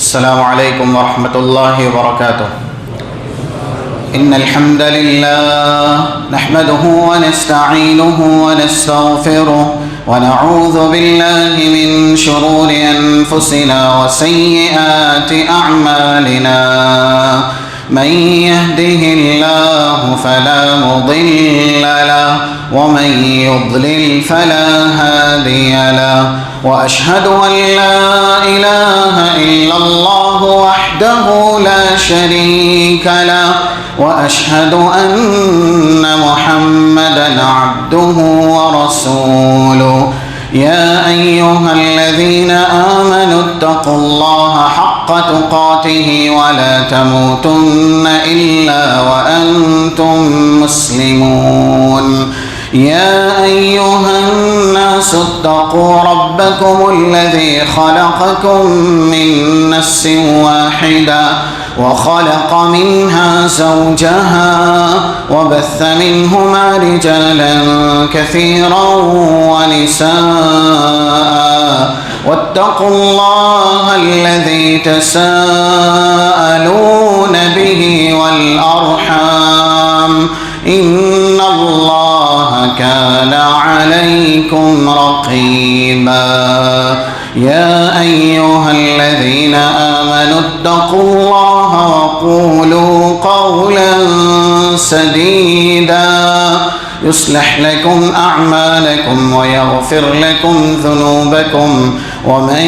السلام علیکم ورحمۃ اللہ وبرکاتہ۔ ان الحمد للہ نحمده ونستعینه ونستغفره ونعوذ باللہ من شرور انفسنا وسیئات اعمالنا، من يهده الله فلا مضل له ومن يضلل فلا هادي له، وأشهد أن لا إله إلا الله وحده لا شريك له، وأشهد أن محمدًا عبده ورسوله۔ يا أيها الذين آمنوا اتقوا الله حق تقاته ولا تموتن إلا وأنتم مسلمون۔ يا أيها الناس اتقوا ربكم الذي خلقكم من نفس واحدة وخلق منها زوجها وبث منهما رجالا كثيرا ونساء، واتقوا الله الذي تساءلون به والأرحام، إن الله كان عليكم رقيبا۔ يا أيها الذين آمنوا اتقوا الله وقولوا قولا سديدا يصلح لكم أعمالكم ويغفر لكم ذنوبكم، ومن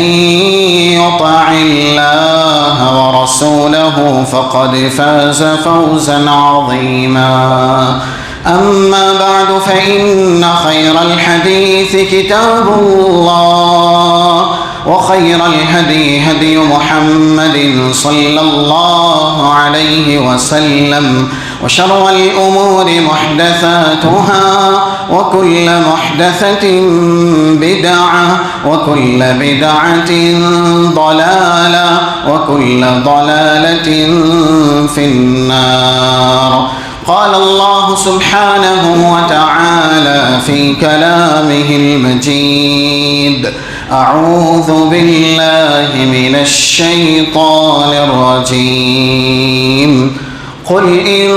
يطع الله ورسوله فقد فاز فوزا عظيما۔ أما بعد فإن خير الحديث كتاب الله، وخير الهدي هدي محمد صلى الله عليه وسلم، وشر الأمور محدثاتها، وكل محدثة بدعة، وكل بدعة ضلالة، وكل ضلالة في النار۔ قال الله سبحانه وتعالى في كلامه المجيد: أعوذ بالله من الشيطان الرجيم، قل إن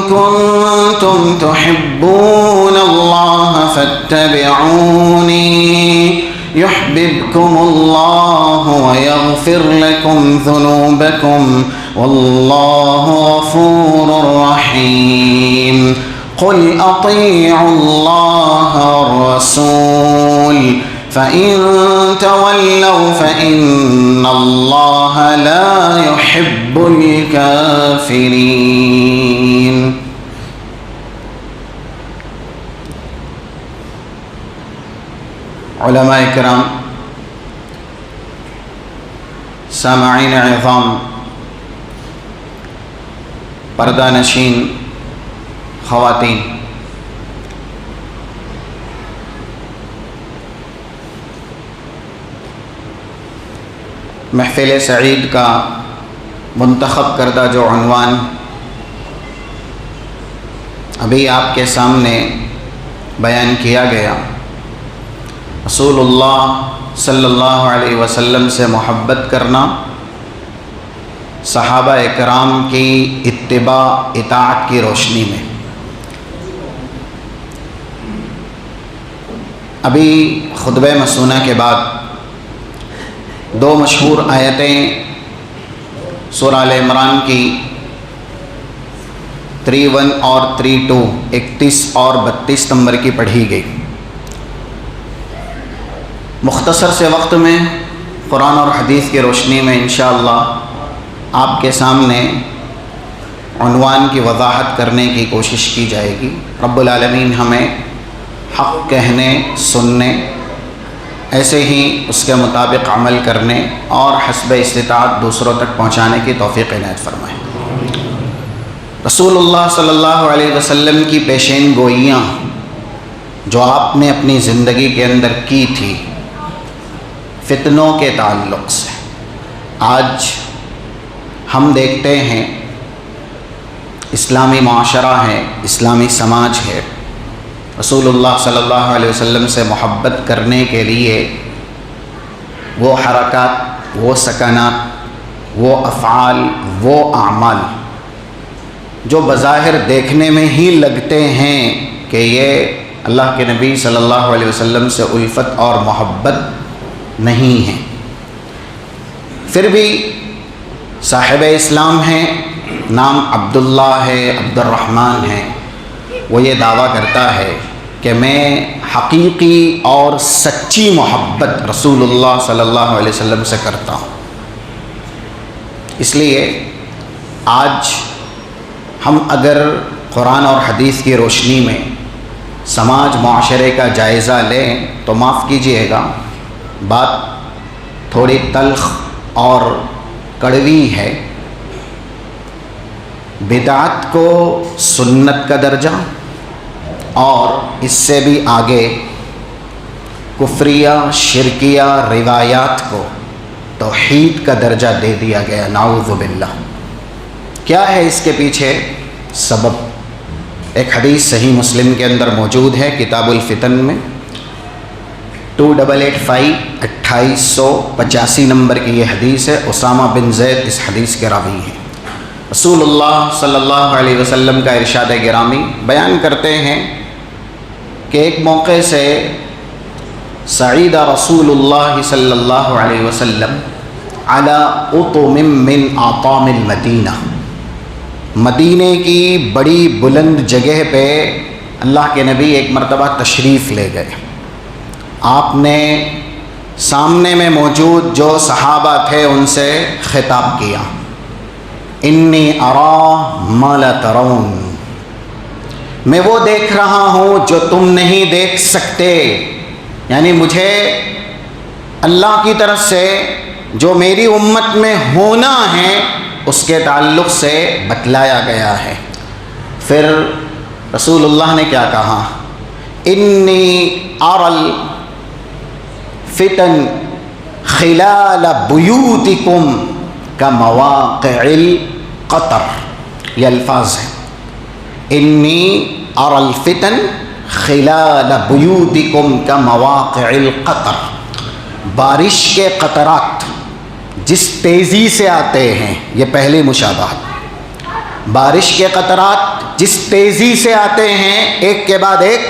كنتم تحبون الله فاتبعوني يحببكم الله ويغفر لكم ذنوبكم، والله غفور رحيم۔ قل أطيعوا الله والرسول فإن تولوا فإن الله لا يحب الكافرين۔ علماء کرام، سامعین عظام، پردہ نشین خواتین، محفل سعید کا منتخب کردہ جو عنوان ابھی آپ کے سامنے بیان کیا گیا، رسول اللہ صلی اللہ علیہ وسلم سے محبت کرنا، صحابہ اکرام کی اتباع اطاعت کی روشنی میں۔ ابھی خطبہ مسونہ کے بعد دو مشہور آیتیں سورہ آل عمران کی 31 اور 32، 31 اور 32 نمبر کی پڑھی گئی۔ مختصر سے وقت میں قرآن اور حدیث کی روشنی میں انشاءاللہ آپ کے سامنے عنوان کی وضاحت کرنے کی کوشش کی جائے گی۔ رب العالمین ہمیں حق کہنے، سننے، ایسے ہی اس کے مطابق عمل کرنے اور حسب استطاعت دوسروں تک پہنچانے کی توفیق عنایت فرمائے۔ رسول اللہ صلی اللہ علیہ وسلم کی پیشین گوئیاں جو آپ نے اپنی زندگی کے اندر کی تھی فتنوں کے تعلق سے، آج ہم دیکھتے ہیں اسلامی معاشرہ ہے، اسلامی سماج ہے، رسول اللہ صلی اللہ علیہ وسلم سے محبت کرنے کے لیے وہ حرکات، وہ سکنات وہ افعال، وہ اعمال جو بظاہر دیکھنے میں ہی لگتے ہیں کہ یہ اللہ کے نبی صلی اللہ علیہ وسلم سے الفت اور محبت نہیں ہے، پھر بھی صاحب اسلام ہیں، نام عبداللہ ہے، عبد الرحمن ہے، وہ یہ دعویٰ کرتا ہے کہ میں حقیقی اور سچی محبت رسول اللہ صلی اللہ علیہ وسلم سے کرتا ہوں۔ اس لیے آج ہم اگر قرآن اور حدیث کی روشنی میں سماج معاشرے کا جائزہ لیں تو معاف کیجیے گا، بات تھوڑی تلخ اور کڑوی ہے۔ بدعت کو سنت کا درجہ اور اس سے بھی آگے کفریہ شرکیہ روایات کو توحید کا درجہ دے دیا گیا، نعوذ باللہ۔ کیا ہے اس کے پیچھے سبب؟ ایک حدیث صحیح مسلم کے اندر موجود ہے، کتاب الفتن میں 2885 2885 نمبر کی یہ حدیث ہے۔ اسامہ بن زید اس حدیث کے راوی ہیں۔ رسول اللہ صلی اللہ علیہ وسلم کا ارشاد گرامی بیان کرتے ہیں کہ ایک موقع سے سعید رسول اللہ صلی اللہ علیہ وسلم علی اطم من اطام المدینہ، مدینے کی بڑی بلند جگہ پہ اللہ کے نبی ایک مرتبہ تشریف لے گئے۔ آپ نے سامنے میں موجود جو صحابہ تھے ان سے خطاب کیا، انی ارا ما لا ترون، میں وہ دیکھ رہا ہوں جو تم نہیں دیکھ سکتے، یعنی مجھے اللہ کی طرف سے جو میری امت میں ہونا ہے اس کے تعلق سے بتلایا گیا ہے۔ پھر رسول اللہ نے کیا کہا؟ انی اری الفتن خلال بیوتکم کمواقع القطر، یہ الفاظ ہیں، انی اری الفتن خلال بیوتکم کمواقع القطر، بارش کے قطرات جس تیزی سے آتے ہیں، یہ پہلی مشابہت، بارش کے قطرات جس تیزی سے آتے ہیں ایک کے بعد ایک،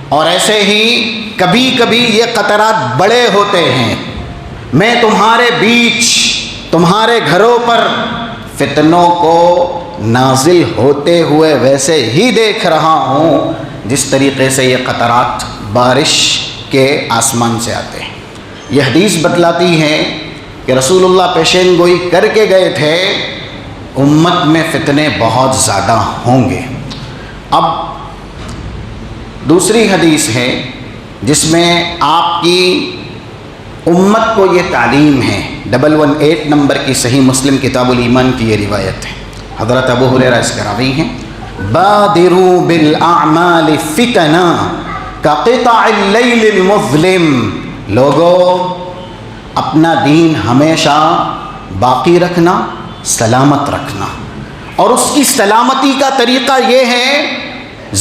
اور ایسے ہی کبھی کبھی یہ قطرات بڑے ہوتے ہیں، میں تمہارے بیچ تمہارے گھروں پر فتنوں کو نازل ہوتے ہوئے ویسے ہی دیکھ رہا ہوں جس طریقے سے یہ قطرات بارش کے آسمان سے آتے ہیں۔ یہ حدیث بتلاتی ہے کہ رسول اللہ پیشین گوئی کر کے گئے تھے امت میں فتنے بہت زیادہ ہوں گے۔ اب دوسری حدیث ہے جس میں آپ کی امت کو یہ تعلیم ہے، 118 نمبر کی صحیح مسلم کتاب الایمان کی یہ روایت ہے، حضرت ابو ہریرہ اس کے راوی ہیں، بادروا بالاعمال فتنا کقطع اللیل المظلم، لوگو اپنا دین ہمیشہ باقی رکھنا، سلامت رکھنا، اور اس کی سلامتی کا طریقہ یہ ہے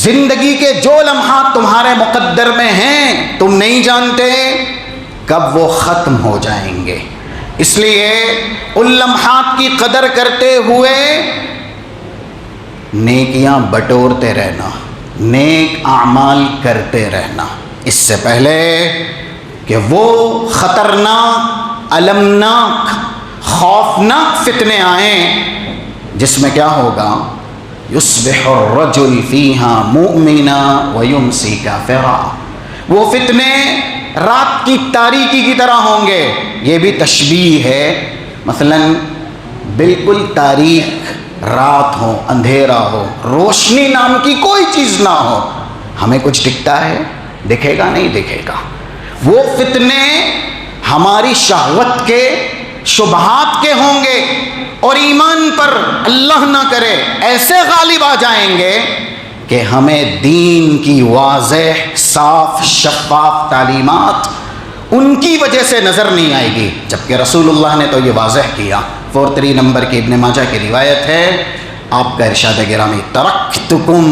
زندگی کے جو لمحات تمہارے مقدر میں ہیں تم نہیں جانتے کب وہ ختم ہو جائیں گے، اس لیے ان لمحات کی قدر کرتے ہوئے نیکیاں بٹورتے رہنا، نیک اعمال کرتے رہنا، اس سے پہلے کہ وہ خطرناک، المناک، خوفناک فتنے آئیں جس میں کیا ہوگا؟ یصبح الرجل فیہا مؤمنا ویمسی کافرا، وہ فتنے رات کی تاریکی کی طرح ہوں گے۔ یہ بھی تشبیہ ہے، مثلا بالکل تاریک رات ہو، اندھیرا ہو، روشنی نام کی کوئی چیز نہ ہو، ہمیں کچھ دکھتا ہے؟ دکھے گا نہیں دکھے گا۔ وہ فتنے ہماری شہوت کے، شبہات کے ہوں گے، اور ایمان پر اللہ نہ کرے ایسے غالب آ جائیں گے کہ ہمیں دین کی واضح، صاف، شفاف تعلیمات ان کی وجہ سے نظر نہیں آئے گی، جبکہ رسول اللہ نے تو یہ واضح کیا۔ 43 نمبر کی ابن ماجہ کی روایت ہے، آپ کا ارشاد گرامی، ترکتکم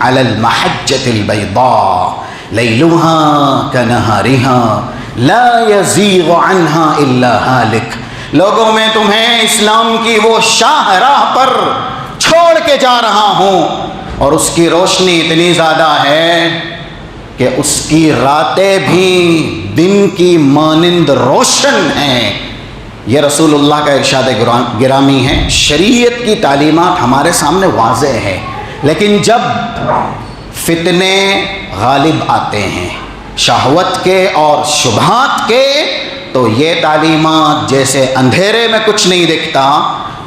علی المحجۃ البیضاء لیلها کنہارها لا یزیغ عنها الا ہالک لوگوں میں تمہیں اسلام کی وہ شاہراہ پر چھوڑ کے جا رہا ہوں، اور اس کی روشنی اتنی زیادہ ہے کہ اس کی راتیں بھی دن کی مانند روشن ہیں۔ یہ رسول اللہ کا ارشاد گرامی ہے۔ شریعت کی تعلیمات ہمارے سامنے واضح ہے، لیکن جب فتنے غالب آتے ہیں شہوت کے اور شبہات کے، تو یہ تعلیمات جیسے اندھیرے میں کچھ نہیں دکھتا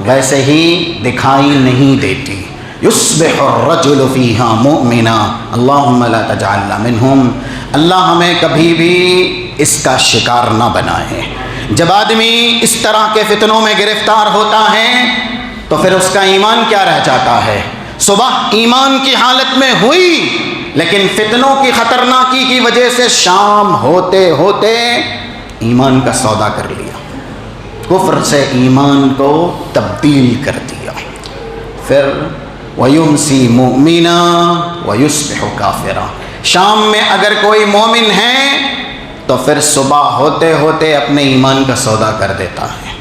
ویسے ہی دکھائی نہیں دیتی۔ یصبح الرجل فیہا مؤمنا اللہم لا تجعلنا منہم۔ اللہ ہمیں کبھی بھی اس کا شکار نہ بنائے۔ جب آدمی اس طرح کے فتنوں میں گرفتار ہوتا ہے تو پھر اس کا ایمان کیا رہ جاتا ہے؟ صبح ایمان کی حالت میں ہوئی، لیکن فتنوں کی خطرناکی کی وجہ سے شام ہوتے ہوتے ایمان کا سودا کر لیا، کفر سے ایمان کو تبدیل کر دیا، پھر وَيُمْسِي مُؤْمِنًا وَيُصْبِحُ كَافِرًا۔ شام میں اگر کوئی مومن ہے تو پھر صبح ہوتے ہوتے اپنے ایمان کا سودا کر دیتا ہے۔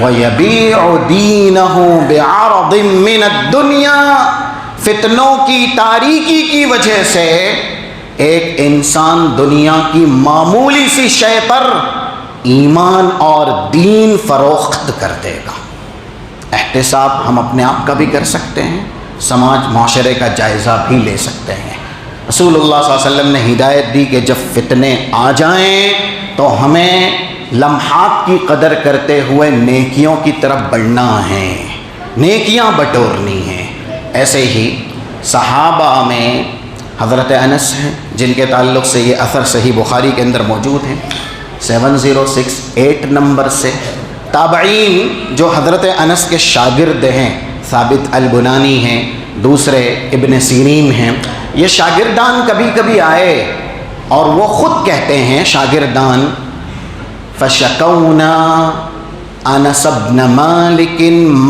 وَيَبِيعُ دِينَهُ بِعَرَضٍ مِّنَ الدُّنْيَا۔ فتنوں کی تاریکی کی وجہ سے ایک انسان دنیا کی معمولی سی شے پر ایمان اور دین فروخت کر دے گا۔ احتساب ہم اپنے آپ کا بھی کر سکتے ہیں، سماج معاشرے کا جائزہ بھی لے سکتے ہیں۔ رسول اللہ صلی اللہ علیہ وسلم نے ہدایت دی کہ جب فتنے آ جائیں تو ہمیں لمحات کی قدر کرتے ہوئے نیکیوں کی طرف بڑھنا ہے، نیکیاں بٹورنی ہیں۔ ایسے ہی صحابہ میں حضرت انس ہیں جن کے تعلق سے یہ اثر صحیح بخاری کے اندر موجود ہیں 7068 نمبر سے۔ تابعین جو حضرت انس کے شاگرد ہیں، ثابت البنانی ہیں، دوسرے ابن سیرین ہیں، یہ شاگردان کبھی کبھی آئے اور وہ خود کہتے ہیں شاگردان، فَشَكَوْنَا أَنَسَ بْنَ مَالِكٍ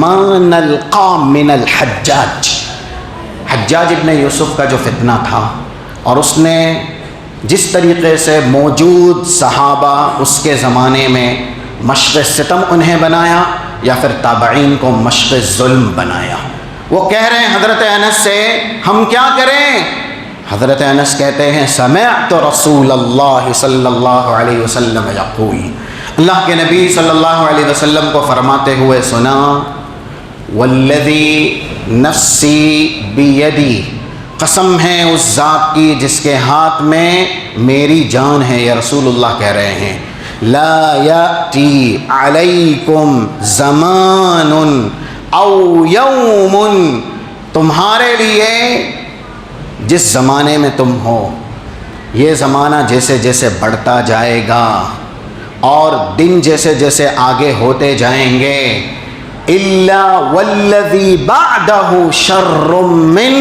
مَا نَلْقَى مِنَ الْحَجَّاجِ۔ حجاج ابن یوسف کا جو فتنہ تھا اور اس نے جس طریقے سے موجود صحابہ اس کے زمانے میں مشق ستم انہیں بنایا یا پھر تابعین کو مشق ظلم بنایا، وہ کہہ رہے ہیں حضرت انس سے ہم کیا کریں؟ حضرت انس کہتے ہیں سمعت رسول اللہ صلی اللہ علیہ وسلم یقول، اللہ کے نبی صلی اللہ علیہ وسلم کو فرماتے ہوئے سنا، والذی نفسی بیدی، قسم ہے اس ذات کی جس کے ہاتھ میں میری جان ہے، یا رسول اللہ کہہ رہے ہیں، لا یأتی علیکم زمان او یوم، تمہارے لیے جس زمانے میں تم ہو یہ زمانہ جیسے جیسے بڑھتا جائے گا اور دن جیسے جیسے آگے ہوتے جائیں گے، الا والذی بعدہ شر من،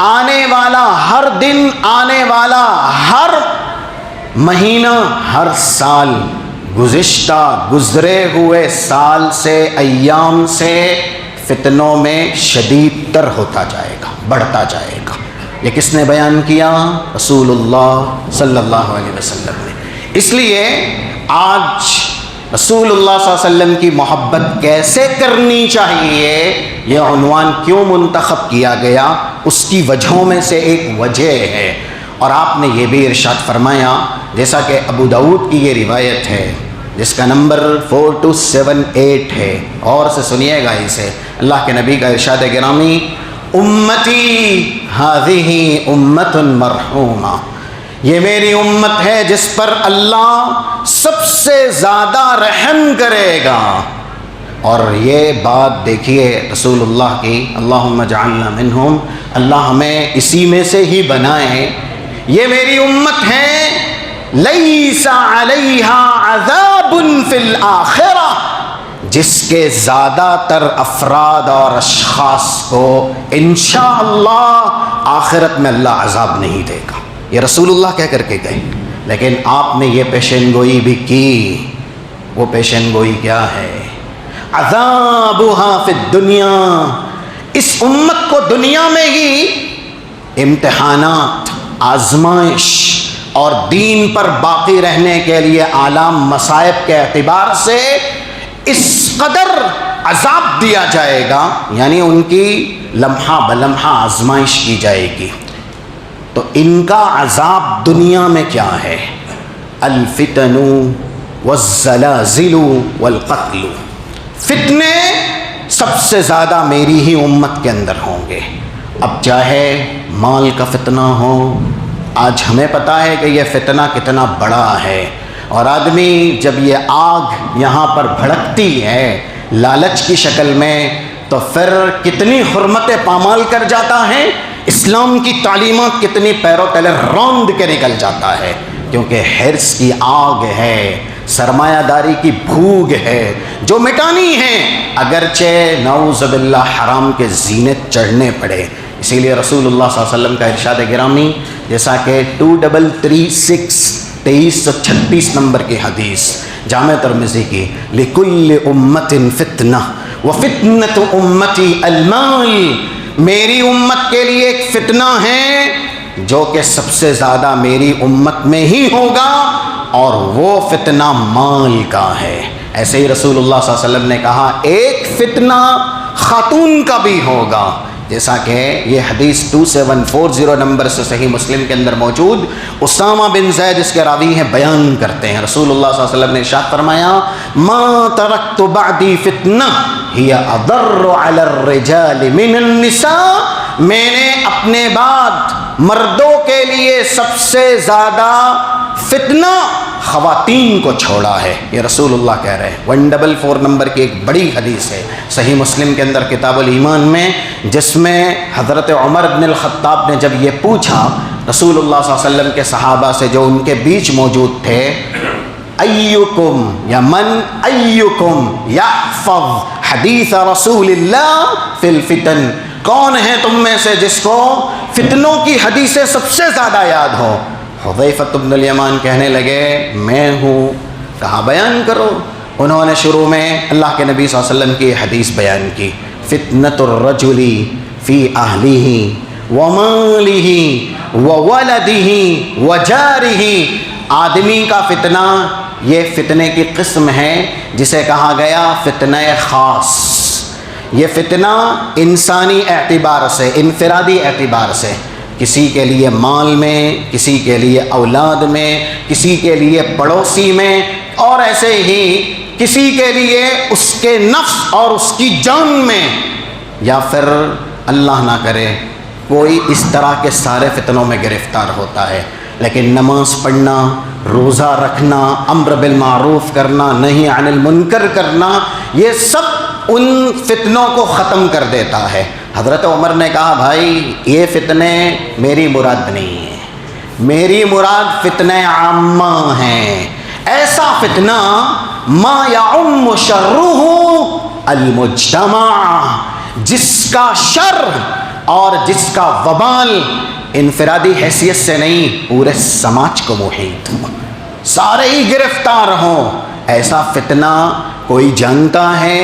آنے والا ہر دن، آنے والا ہر مہینہ، ہر سال، گزشتہ گزرے ہوئے سال سے، ایام سے فتنوں میں شدید تر ہوتا جائے گا، بڑھتا جائے گا۔ یہ کس نے بیان کیا؟ رسول اللہ صلی اللہ علیہ وسلم نے۔ اس لیے آج رسول اللہ صلی اللہ علیہ وسلم کی محبت کیسے کرنی چاہیے، یہ عنوان کیوں منتخب کیا گیا، اس کی وجہوں میں سے ایک وجہ ہے، اور آپ نے یہ بھی ارشاد فرمایا جیسا کہ ابو داؤد کی یہ روایت ہے جس کا نمبر 4278 ہے، اور سے سنیے گا اسے، اللہ کے نبی کا ارشاد گرامی، امتی ہذہ امت مرحومہ، یہ میری امت ہے جس پر اللہ سب سے زیادہ رحم کرے گا۔ اور یہ بات دیکھیے رسول اللہ کی، اللہم اجعلنا منہم، اللہ ہمیں اسی میں سے ہی بنائے۔ یہ میری امت ہے لیس علیہا عذاب فی الآخرہ، جس کے زیادہ تر افراد اور اشخاص کو انشاءاللہ آخرت میں اللہ عذاب نہیں دے گا، یہ رسول اللہ کہہ کر کے گئے۔ لیکن آپ نے یہ پیشین گوئی بھی کی، وہ پیشین گوئی کیا ہے؟ عذابها فی الدنیا، اس امت کو دنیا میں ہی امتحانات، آزمائش اور دین پر باقی رہنے کے لیے آلام مصائب کے اعتبار سے اس قدر عذاب دیا جائے گا، یعنی ان کی لمحہ بلمحہ آزمائش کی جائے گی۔ تو ان کا عذاب دنیا میں کیا ہے؟ الفتن والزلازل والقتل، فتنے سب سے زیادہ میری ہی امت کے اندر ہوں گے۔ اب چاہے مال کا فتنہ ہو، آج ہمیں پتہ ہے کہ یہ فتنہ کتنا بڑا ہے، اور آدمی جب یہ آگ یہاں پر بھڑکتی ہے لالچ کی شکل میں تو پھر کتنی حرمتیں پامال کر جاتا ہے، اسلام کی تعلیمات کتنی پیرو تلے روند کے نکل جاتا ہے، کیونکہ حرص کی آگ ہے، سرمایہ داری کی بھوک ہے جو مٹانی ہے، اگرچہ نعوذ باللہ حرام کے زینت چڑھنے پڑے۔ اسی لیے رسول اللہ صلی اللہ علیہ وسلم کا ارشاد گرامی، جیسا کہ 2336 2336 نمبر کی حدیث جامع ترمذی کی، لِكُلِّ أُمَّةٍ فِتْنَةٌ وَفِتْنَةُ أُمَّتِي الْمَالِ، میری امت کے لیے ایک فتنہ ہے جو کہ سب سے زیادہ میری امت میں ہی ہوگا، اور وہ فتنہ مال کا ہے۔ ایسے ہی رسول اللہ صلی اللہ علیہ وسلم نے کہا ایک فتنہ خاتون کا بھی ہوگا، جیسا کہ یہ حدیث 2740 نمبر سے صحیح مسلم کے اندر موجود اسامہ بن زید اس کے راوی ہیں بیان کرتے ہیں۔ رسول اللہ صلی اللہ علیہ وسلم نے ارشاد فرمایا، ما ترکت بعدی فتنہ ہی اضر علی الرجال من النساء، میں نے اپنے بعد مردوں کے لیے سب سے زیادہ فتنہ خواتین کو چھوڑا ہے، یہ رسول اللہ کہہ رہے ہیں۔ 144 نمبر کی ایک بڑی حدیث ہے صحیح مسلم کے اندر کتاب الایمان میں، جس میں حضرت عمر بن الخطاب نے جب یہ پوچھا رسول اللہ صلی اللہ علیہ وسلم کے صحابہ سے جو ان کے بیچ موجود تھے، ایکم یا من ایکم یحفظ حدیث رسول اللہ فی الفتن، کون ہے تم میں سے جس کو فتنوں کی حدیثیں سب سے زیادہ یاد ہو؟ حذیفہ بن الیمان کہنے لگے میں ہوں۔ کہا بیان کرو۔ انہوں نے شروع میں اللہ کے نبی صلی اللہ علیہ وسلم کی حدیث بیان کی، فتنۃ الرجل فی اہلہ ومالہ وولدہ وجارہ، آدمی کا فتنہ یہ فتنے کی قسم ہے جسے کہا گیا فتنہ خاص۔ یہ فتنہ انسانی اعتبار سے، انفرادی اعتبار سے، کسی کے لیے مال میں، کسی کے لیے اولاد میں، کسی کے لیے پڑوسی میں، اور ایسے ہی کسی کے لیے اس کے نفس اور اس کی جان میں، یا پھر اللہ نہ کرے کوئی اس طرح کے سارے فتنوں میں گرفتار ہوتا ہے۔ لیکن نماز پڑھنا، روزہ رکھنا، امر بالمعروف کرنا، نہی عن المنکر کرنا، یہ سب ان فتنوں کو ختم کر دیتا ہے۔ حضرت عمر نے کہا بھائی یہ فتنے میری مراد نہیں ہے، میری مراد فتنہ عامہ ہیں، ایسا فتنہ ما یعم شرہ المجتمع، جس کا شر اور جس کا وبال انفرادی حیثیت سے نہیں پورے سماج کو محیط ہو، سارے ہی گرفتار ہوں، ایسا فتنہ کوئی جانتا ہے؟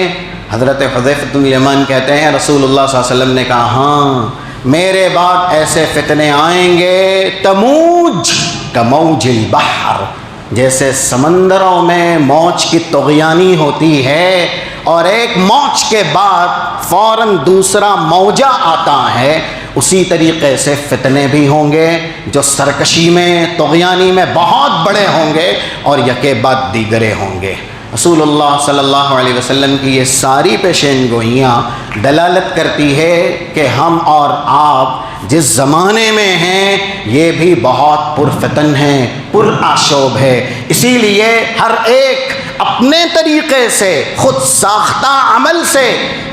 حضرت حذیفہ بن الیمان کہتے ہیں رسول اللہ صلی اللہ علیہ وسلم نے کہا ہاں میرے بعد ایسے فتنے آئیں گے تموج کموج البحر، جیسے سمندروں میں موج کی طغیانی ہوتی ہے اور ایک موج کے بعد فوراً دوسرا موجہ آتا ہے، اسی طریقے سے فتنے بھی ہوں گے جو سرکشی میں، طغیانی میں بہت بڑے ہوں گے اور یکے بعد دیگرے ہوں گے۔ رسول اللہ صلی اللہ علیہ وسلم کی یہ ساری پیشین گوئیاں دلالت کرتی ہے کہ ہم اور آپ جس زمانے میں ہیں یہ بھی بہت پرفتن ہیں، پرآشوب ہے، اسی لیے ہر ایک اپنے طریقے سے خود ساختہ عمل سے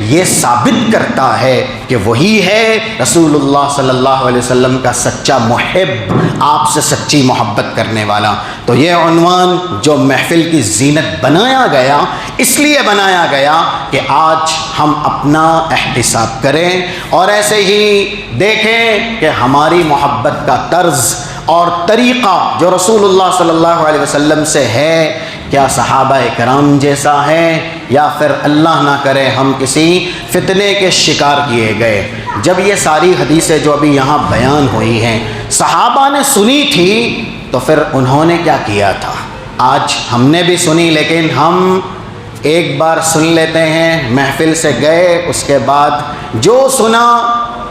یہ ثابت کرتا ہے کہ وہی ہے رسول اللہ صلی اللہ علیہ وسلم کا سچا محب، آپ سے سچی محبت کرنے والا۔ تو یہ عنوان جو محفل کی زینت بنایا گیا اس لیے بنایا گیا کہ آج ہم اپنا احتساب کریں اور ایسے ہی دیکھیں کہ ہماری محبت کا طرز اور طریقہ جو رسول اللہ صلی اللہ علیہ وسلم سے ہے کیا صحابہ کرام جیسا ہے، یا پھر اللہ نہ کرے ہم کسی فتنے کے شکار کیے گئے۔ جب یہ ساری حدیثیں جو ابھی یہاں بیان ہوئی ہیں صحابہ نے سنی تھی تو پھر انہوں نے کیا کیا تھا؟ آج ہم نے بھی سنی لیکن ہم ایک بار سن لیتے ہیں، محفل سے گئے، اس کے بعد جو سنا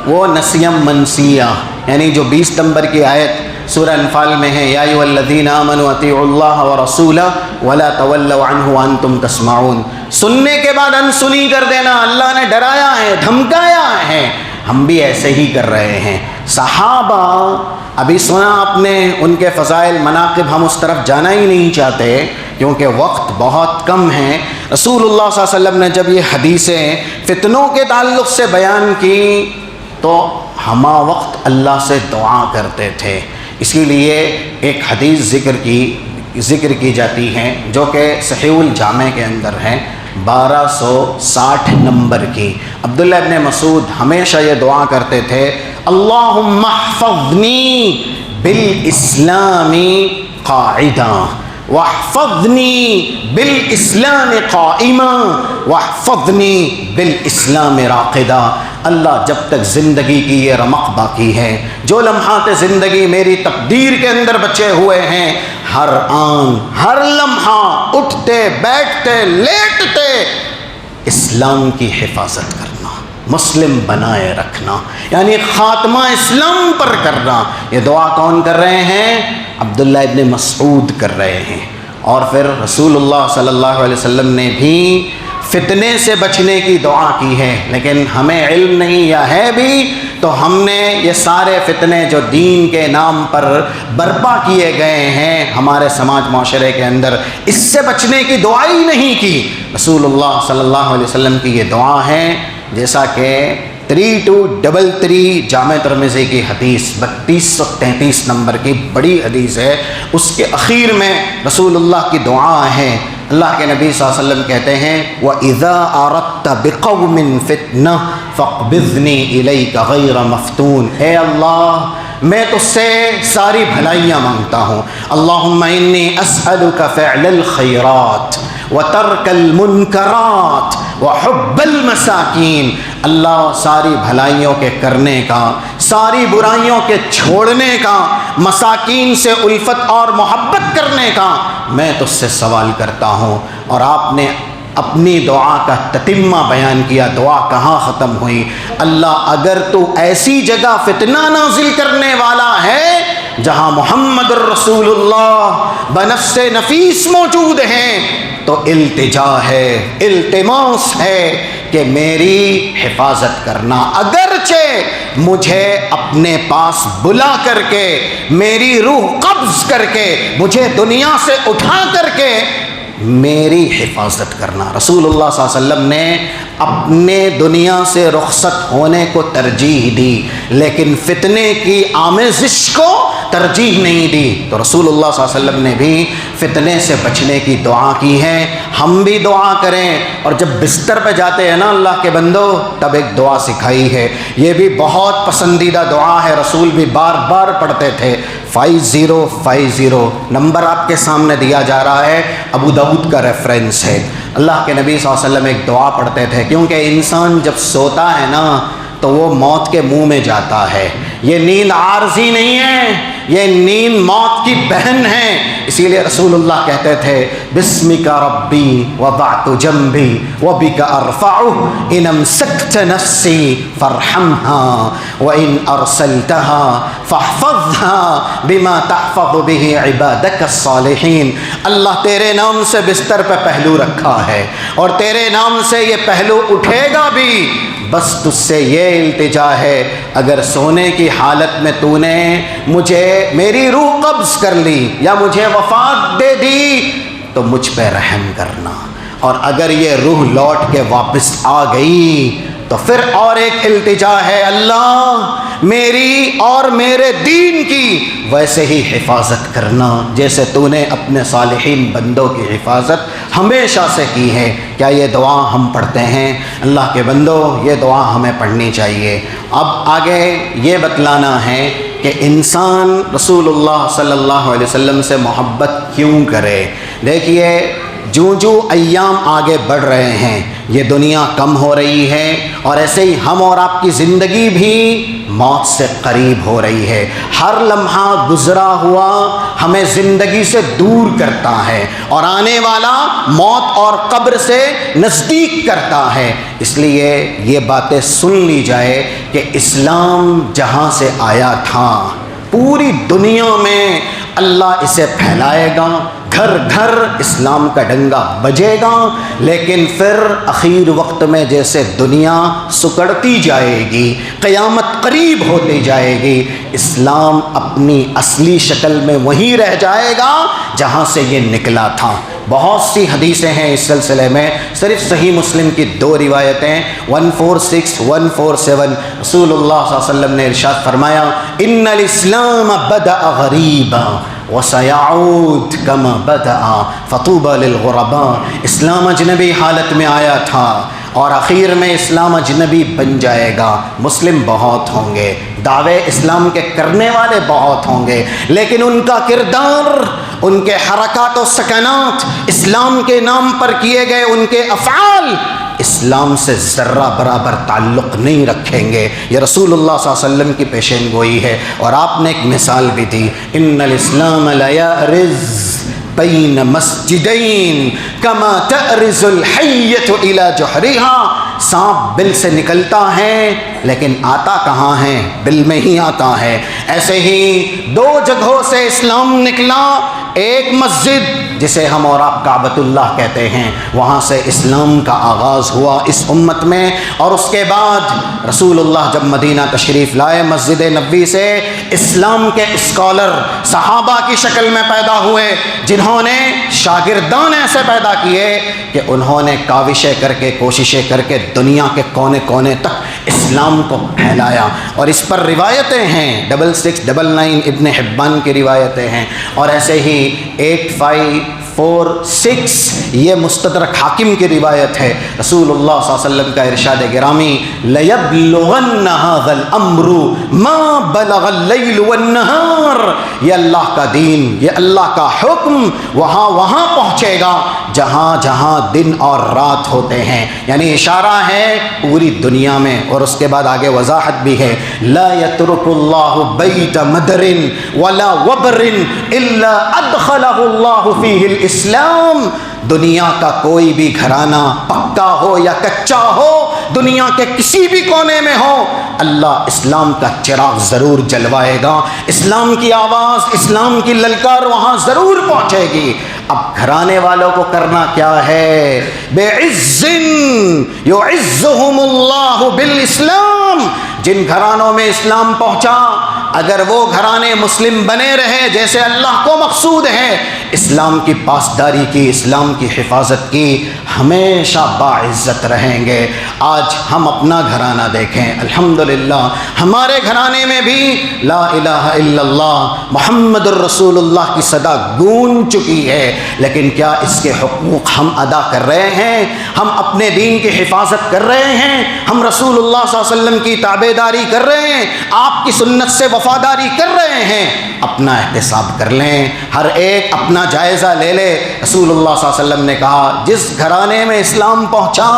وہ نسیم منسیہ، یعنی جو 20 نمبر کی آیت سورہ انفال میں ہے، یا ایھا الذین آمنوا اطیعوا اللہ ورسولہ ولا تولوا عنہ وانتم تسمعون، سننے کے بعد انسنی کر دینا۔ اللہ نے ڈرایا ہے، دھمکایا ہے، ہم بھی ایسے ہی کر رہے ہیں۔ صحابہ ابھی سنا آپ نے ان کے فضائل مناقب، ہم اس طرف جانا ہی نہیں چاہتے کیونکہ وقت بہت کم ہے۔ رسول اللہ صلی اللہ علیہ وسلم نے جب یہ حدیثیں فتنوں کے تعلق سے بیان کی تو ہمہ وقت اللہ سے دعا کرتے تھے۔ اسی لیے ایک حدیث ذکر کی جاتی ہے جو کہ صحیح الجامع کے اندر ہے، 1260 نمبر کی۔ عبداللہ ابن مسعود ہمیشہ یہ دعا کرتے تھے، اللہم احفظنی بالاسلام قاعدا واحفظنی بالاسلام قائما واحفظنی بالاسلام راقدا۔ اللہ جب تک زندگی کی یہ رمق باقی ہے، جو لمحات زندگی میری تقدیر کے اندر بچے ہوئے ہیں، ہر آن ہر لمحہ اٹھتے بیٹھتے لیٹتے اسلام کی حفاظت کرنا، مسلم بنائے رکھنا، یعنی خاتمہ اسلام پر کرنا۔ یہ دعا کون کر رہے ہیں؟ عبداللہ ابن مسعود کر رہے ہیں۔ اور پھر رسول اللہ صلی اللہ علیہ وسلم نے بھی فتنے سے بچنے کی دعا کی ہے، لیکن ہمیں علم نہیں یا ہے بھی تو ہم نے یہ سارے فتنے جو دین کے نام پر برپا کیے گئے ہیں ہمارے سماج معاشرے کے اندر، اس سے بچنے کی دعا ہی نہیں کی۔ رسول اللہ صلی اللہ علیہ وسلم کی یہ دعا ہے، جیسا کہ 3233 جامع ترمذی کی حدیث 3233 نمبر کی بڑی حدیث ہے، اس کے اخیر میں رسول اللہ کی دعا ہے۔ اللہ کے نبی صلی اللہ علیہ وسلم کہتے ہیں، وَإِذَا أَرَدْتَ بِقَوْمٍ فِتْنَةً فَاقْبِضْنِي إِلَيْكَ غَيْرَ مَفْتُونٍ۔ اے اللہ میں تجھ سے ساری بھلائیاں مانگتا ہوں، اللہم انی اسألک فعل الخیرات وترک المنکرات وحب المساکین۔ اللہ ساری بھلائیوں کے کرنے کا، ساری برائیوں کے چھوڑنے کا، مساکین سے الفت اور محبت کرنے کا میں تجھ سے سوال کرتا ہوں۔ اور آپ نے اپنی دعا کا تتمہ بیان کیا، دعا کہاں ختم ہوئی؟ اللہ اگر تو ایسی جگہ فتنہ نازل کرنے والا ہے جہاں محمد الرسول اللہ بنفس نفیس موجود ہیں تو التجا ہے، التماس ہے کہ میری حفاظت کرنا، اگرچہ مجھے اپنے پاس بلا کر کے، میری روح قبض کر کے، مجھے دنیا سے اٹھا کر کے میری حفاظت کرنا۔ رسول اللہ صلی اللہ علیہ وسلم نے اپنے دنیا سے رخصت ہونے کو ترجیح دی، لیکن فتنے کی آمیزش کو ترجیح نہیں دی۔ تو رسول اللہ صلی اللہ علیہ وسلم نے بھی فتنے سے بچنے کی دعا کی ہے، ہم بھی دعا کریں۔ اور جب بستر پہ جاتے ہیں نا اللہ کے بندو، تب ایک دعا سکھائی ہے، یہ بھی بہت پسندیدہ دعا ہے، رسول بھی بار بار پڑھتے تھے۔ 5050 نمبر آپ کے سامنے دیا جا رہا ہے، ابو داؤد کا ریفرنس ہے۔ اللہ کے نبی صلی اللہ علیہ وسلم ایک دعا پڑھتے تھے، کیونکہ انسان جب سوتا ہے نا تو وہ موت کے منہ میں جاتا ہے۔ یہ نیند عارضی نہیں ہے، یہ نیند موت کی بہن ہے۔ اسی لیے رسول اللہ کہتے تھے، بسمک ربی وضعت جنبی وبک ارفعہ ان امسکت نفسی فارحمها وان ارسلتها فاحفظها بما تحفظ به عبادك الصالحین۔ اللہ تیرے نام سے بستر پہ پہلو رکھا ہے اور تیرے نام سے یہ پہلو اٹھے گا بھی، بس تجھ سے یہ التجا ہے، اگر سونے کی حالت میں تو نے مجھے میری روح قبض کر لی یا مجھے وفات دے دی تو مجھ پہ رحم کرنا، اور اگر یہ روح لوٹ کے واپس آ گئی تو پھر اور ایک التجا ہے، اللہ میری اور میرے دین کی ویسے ہی حفاظت کرنا جیسے تو نے اپنے صالحین بندوں کی حفاظت ہمیشہ سے کی ہے۔ کیا یہ دعا ہم پڑھتے ہیں؟ اللہ کے بندو یہ دعا ہمیں پڑھنی چاہیے۔ اب آگے یہ بتلانا ہے کہ انسان رسول اللہ صلی اللہ علیہ وسلم سے محبت کیوں کرے۔ دیکھیے جو ایام آگے بڑھ رہے ہیں یہ دنیا کم ہو رہی ہے، اور ایسے ہی ہم اور آپ کی زندگی بھی موت سے قریب ہو رہی ہے۔ ہر لمحہ گزرا ہوا ہمیں زندگی سے دور کرتا ہے اور آنے والا موت اور قبر سے نزدیک کرتا ہے۔ اس لیے یہ باتیں سن لی جائے کہ اسلام جہاں سے آیا تھا پوری دنیا میں اللہ اسے پھیلائے گا، گھر گھر اسلام کا ڈنگا بجے گا، لیکن پھر اخیر وقت میں جیسے دنیا سکڑتی جائے گی، قیامت قریب ہوتی جائے گی، اسلام اپنی اصلی شکل میں وہیں رہ جائے گا جہاں سے یہ نکلا تھا۔ بہت سی حدیثیں ہیں اس سلسلے میں، صرف صحیح مسلم کی 2 روایتیں 146 147 رسول اللہ صلی اللہ علیہ وسلم نے ارشاد فرمایا ان الاسلام بدأ غریبا وسيعود كما بدأ فطوبى للغرباء۔ اسلام اجنبی حالت میں آیا تھا اور اخیر میں اسلام اجنبی بن جائے گا۔ مسلم بہت ہوں گے، دعوے اسلام کے کرنے والے بہت ہوں گے، لیکن ان کا کردار، ان کے حرکات و سکنات، اسلام کے نام پر کیے گئے ان کے افعال اسلام سے ذرہ برابر تعلق نہیں رکھیں گے۔ یہ رسول اللہ صلی اللہ علیہ وسلم کی پیشین گوئی ہے، اور آپ نے ایک مثال بھی دی، ان الاسلام لیأرز بین مسجدین کما تأرز الحیۃ الی جحرها۔ سانپ بل سے نکلتا ہے لیکن آتا کہاں ہے؟ بل میں ہی آتا ہے۔ ایسے ہی 2 جگہوں سے اسلام نکلا، ایک مسجد جسے ہم اور آپ کعبۃ اللہ کہتے ہیں، وہاں سے اسلام کا آغاز ہوا اس امت میں، اور اس کے بعد رسول اللہ جب مدینہ تشریف لائے مسجد نبوی سے اسلام کے اسکالر صحابہ کی شکل میں پیدا ہوئے، جنہوں نے شاگردان ایسے پیدا کیے کہ انہوں نے کاوشیں کر کے، کوششیں کر کے دنیا کے کونے کونے تک اسلام کو پھیلایا۔ اور اس پر روایتیں ہیں، 6699 ابن حبان کی روایتیں ہیں، اور ایسے ہی 8546 یہ مستدرک حاکم کی روایت ہے۔ رسول اللہ صلی اللہ علیہ وسلم کا ارشاد گرامی لَيَبْلُغَنَّ هَذَا الْأَمْرُ مَا بَلَغَ اللَّيْلُ وَالنَّهَارُ۔ یہ اللہ کا دین، یہ اللہ کا حکم وہاں پہنچے گا جہاں جہاں دن اور رات ہوتے ہیں، یعنی اشارہ ہے پوری دنیا میں۔ اور اس کے بعد آگے وضاحت بھی ہے لا يترك الله بيت مدر ولا وبر الا ادخله الله فيه الاسلام۔ دنیا کا کوئی بھی گھرانہ پکا ہو یا کچا ہو، دنیا کے کسی بھی کونے میں ہو، اللہ اسلام کا چراغ ضرور جلوائے گا، اسلام کی آواز، اسلام کی للکار وہاں ضرور پہنچے گی۔ اب گھرانے والوں کو کرنا کیا ہے؟ بِعِزٍّ يُعِزُّهُمُ اللَّهُ بِالْإِسْلَامِ۔ جن گھرانوں میں اسلام پہنچا، اگر وہ گھرانے مسلم بنے رہے جیسے اللہ کو مقصود ہے، اسلام کی پاسداری کی، اسلام کی حفاظت کی، ہمیشہ باعزت رہیں گے۔ آج ہم اپنا گھرانہ دیکھیں، الحمدللہ ہمارے گھرانے میں بھی لا الہ الا اللہ محمد الرسول اللہ کی صدا گونج چکی ہے، لیکن کیا اس کے حقوق ہم ادا کر رہے ہیں؟ ہم اپنے دین کی حفاظت کر رہے ہیں؟ ہم رسول اللہ صلی اللہ علیہ وسلم کی تابعداری کر رہے ہیں؟ آپ کی سنت سے وفاداری کر رہے ہیں؟ اپنا احتساب کر لیں، ہر ایک اپنا جائزہ لے لے۔ رسول اللہ صلی اللہ علیہ وسلم نے کہا جس گھرانے میں اسلام پہنچا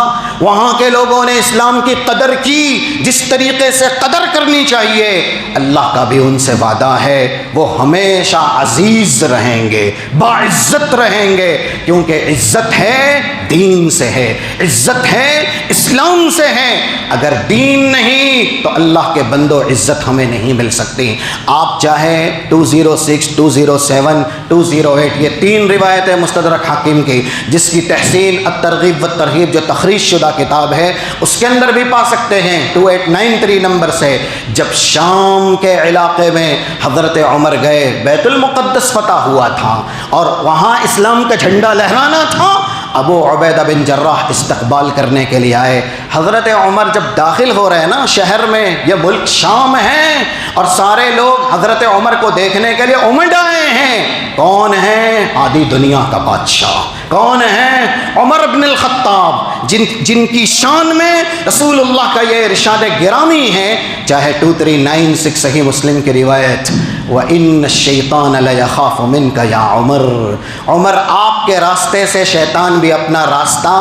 وہاں کے لوگوں نے اسلام کی قدر کی جس طریقے سے قدر کرنی چاہیے، اللہ کا بھی ان سے وعدہ ہے وہ ہمیشہ عزیز رہیں گے، باعزت رہیں گے، کیونکہ عزت ہے دین سے ہے، عزت ہے اسلام سے ہے۔ اگر دین نہیں تو اللہ کے بندو عزت ہمیں نہیں مل سکتی۔ آپ چاہے 206 207 208 یہ 3 روایتیں مستدرک حاکم کی، جس کی تحسین الترغیب والترہیب جو تخریج شدہ کتاب ہے اس کے اندر بھی پا سکتے ہیں 2893 نمبر سے۔ جب شام کے علاقے میں حضرت عمر گئے، بیت المقدس فتح ہوا تھا اور وہاں اسلام کا جھنڈا لہرانا تھا، ابو عبیدہ بن جراح استقبال کرنے کے لیے آئے۔ حضرت عمر جب داخل ہو رہے ہیں نا شہر میں، یہ ملک شام ہے اور سارے لوگ حضرت عمر کو دیکھنے کے لیے امڈ آئے ہیں کون ہے؟ آدھی دنیا کا بادشاہ کون ہے؟ عمر بن الخطاب، جن کی شان میں رسول اللہ کا یہ ارشاد گرامی ہے، چاہے 2396 صحیح مسلم کی روایت، وَإِنَّ الشَّيْطَانَ لَيَخَافُ مِنْكَ يَا عمر، عمر آپ کے راستے سے شیطان بھی اپنا راستہ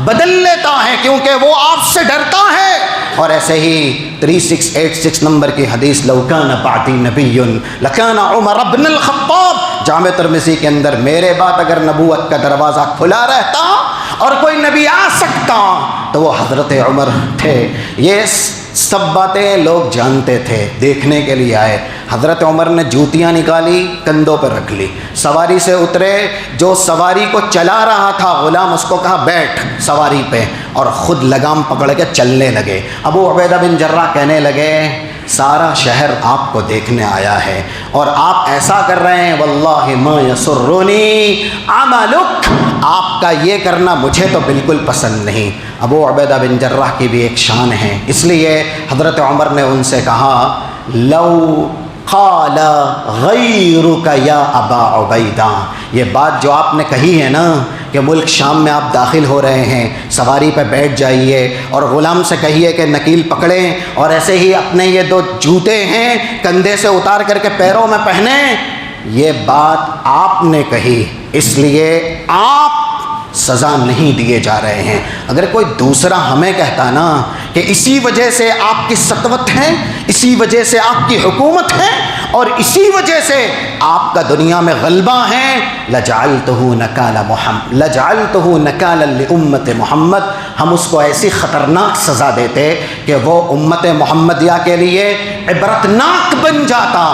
بدل لیتا ہے کیونکہ وہ آپ سے ڈرتا ہے۔ اور ایسے ہی 3686 نمبر کی حدیث، لَوْ كَانَ بَعْدِي نَبِيٌّ لَكَانَ عُمَرَ بْنَ الْخَطَّابِ، جامع ترمذی کے اندر میرے بعد اگر نبوت کا دروازہ کھلا رہتا اور کوئی نبی آ سکتا تو وہ حضرت عمر تھے۔ یہ سب باتیں لوگ جانتے تھے، دیکھنے کے لیے آئے۔ حضرت عمر نے جوتیاں نکالی، کندھوں پر رکھ لی، سواری سے اترے، جو سواری کو چلا رہا تھا غلام اس کو کہا بیٹھ سواری پہ، اور خود لگام پکڑ کے چلنے لگے۔ ابو عبیدہ بن جراح کہنے لگے سارا شہر آپ کو دیکھنے آیا ہے اور آپ ایسا کر رہے ہیں، واللہ ما یسرنی عملک، آپ کا یہ کرنا مجھے تو بالکل پسند نہیں۔ ابو عبیدہ بن جراح کی بھی ایک شان ہے، اس لیے حضرت عمر نے ان سے کہا لو قال غیرک یا ابا عبیدہ، یہ بات جو آپ نے کہی ہے نا کہ ملک شام میں آپ داخل ہو رہے ہیں، سواری پہ بیٹھ جائیے اور غلام سے کہیے کہ نکیل پکڑیں، اور ایسے ہی اپنے یہ 2 جوتے ہیں کندھے سے اتار کر کے پیروں میں پہنیں، یہ بات آپ نے کہی، اس لیے آپ سزا نہیں دیے جا رہے ہیں۔ اگر کوئی دوسرا ہمیں کہتا نا کہ اسی وجہ سے آپ کی سطوت ہے، اسی وجہ سے آپ کی حکومت ہے، اور اسی وجہ سے آپ کا دنیا میں غلبہ ہے، لجعلتہ نکالا لامت محمد، ہم اس کو ایسی خطرناک سزا دیتے کہ وہ امت محمدیہ کے لیے عبرتناک بن جاتا۔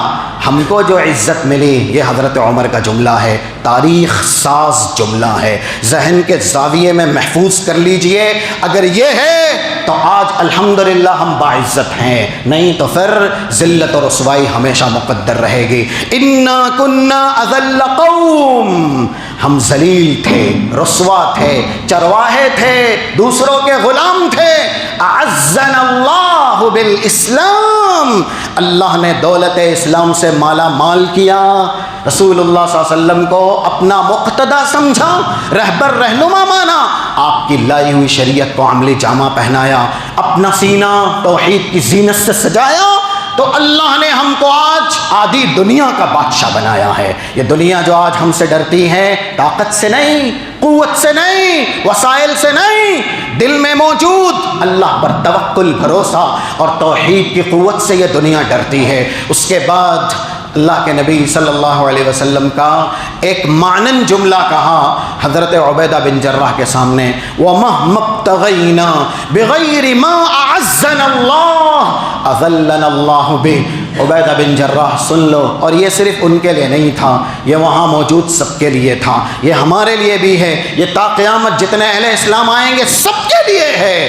ہم کو جو عزت ملی، یہ حضرت عمر کا جملہ ہے، تاریخ ساز جملہ ہے، ذہن کے زاویے میں محفوظ کر لیجئے۔ اگر یہ ہے تو آج الحمدللہ ہم باعزت ہیں، نہیں تو پھر ذلت و رسوائی ہمیشہ مقدر رہے گی۔ انا کنا اذل قوم، ہم ذلیل تھے، رسوا تھے، چرواہے تھے، دوسروں کے غلام تھے۔ اعزنا اللہ بالاسلام، اللہ نے دولت اسلام سے مالا مال کیا، رسول اللہ صلی اللہ علیہ وسلم کو اپنا مقتدی سمجھا، رہبر رہنما مانا، آپ کی لائی ہوئی شریعت کو عملی جامہ پہنایا، اپنا سینہ توحید کی زینت سے سجایا، تو اللہ نے ہم کو آج آدھی دنیا کا بادشاہ بنایا ہے۔ یہ دنیا جو آج ہم سے ڈرتی ہے، طاقت سے نہیں، قوت سے نہیں، وسائل سے نہیں، دل میں موجود اللہ پر توکل، بھروسہ اور توحید کی قوت سے یہ دنیا ڈرتی ہے۔ اس کے بعد اللہ کے نبی صلی اللہ علیہ وسلم کا ایک معنن جملہ کہا حضرت عبیدہ بن جراح کے سامنے، وَمَهْمَ ابْتَغَيْنَا بِغَيْرِ مَا أَعَزَّنَا اللَّهُ أَذَلَّنَا اللَّهُ بِهِ۔ عبیدہ بن جراح سن لو، اور یہ صرف ان کے لیے نہیں تھا، یہ وہاں موجود سب کے لیے تھا، یہ ہمارے لیے بھی ہے، یہ تا قیامت جتنے اہل اسلام آئیں گے سب کے لیے ہے۔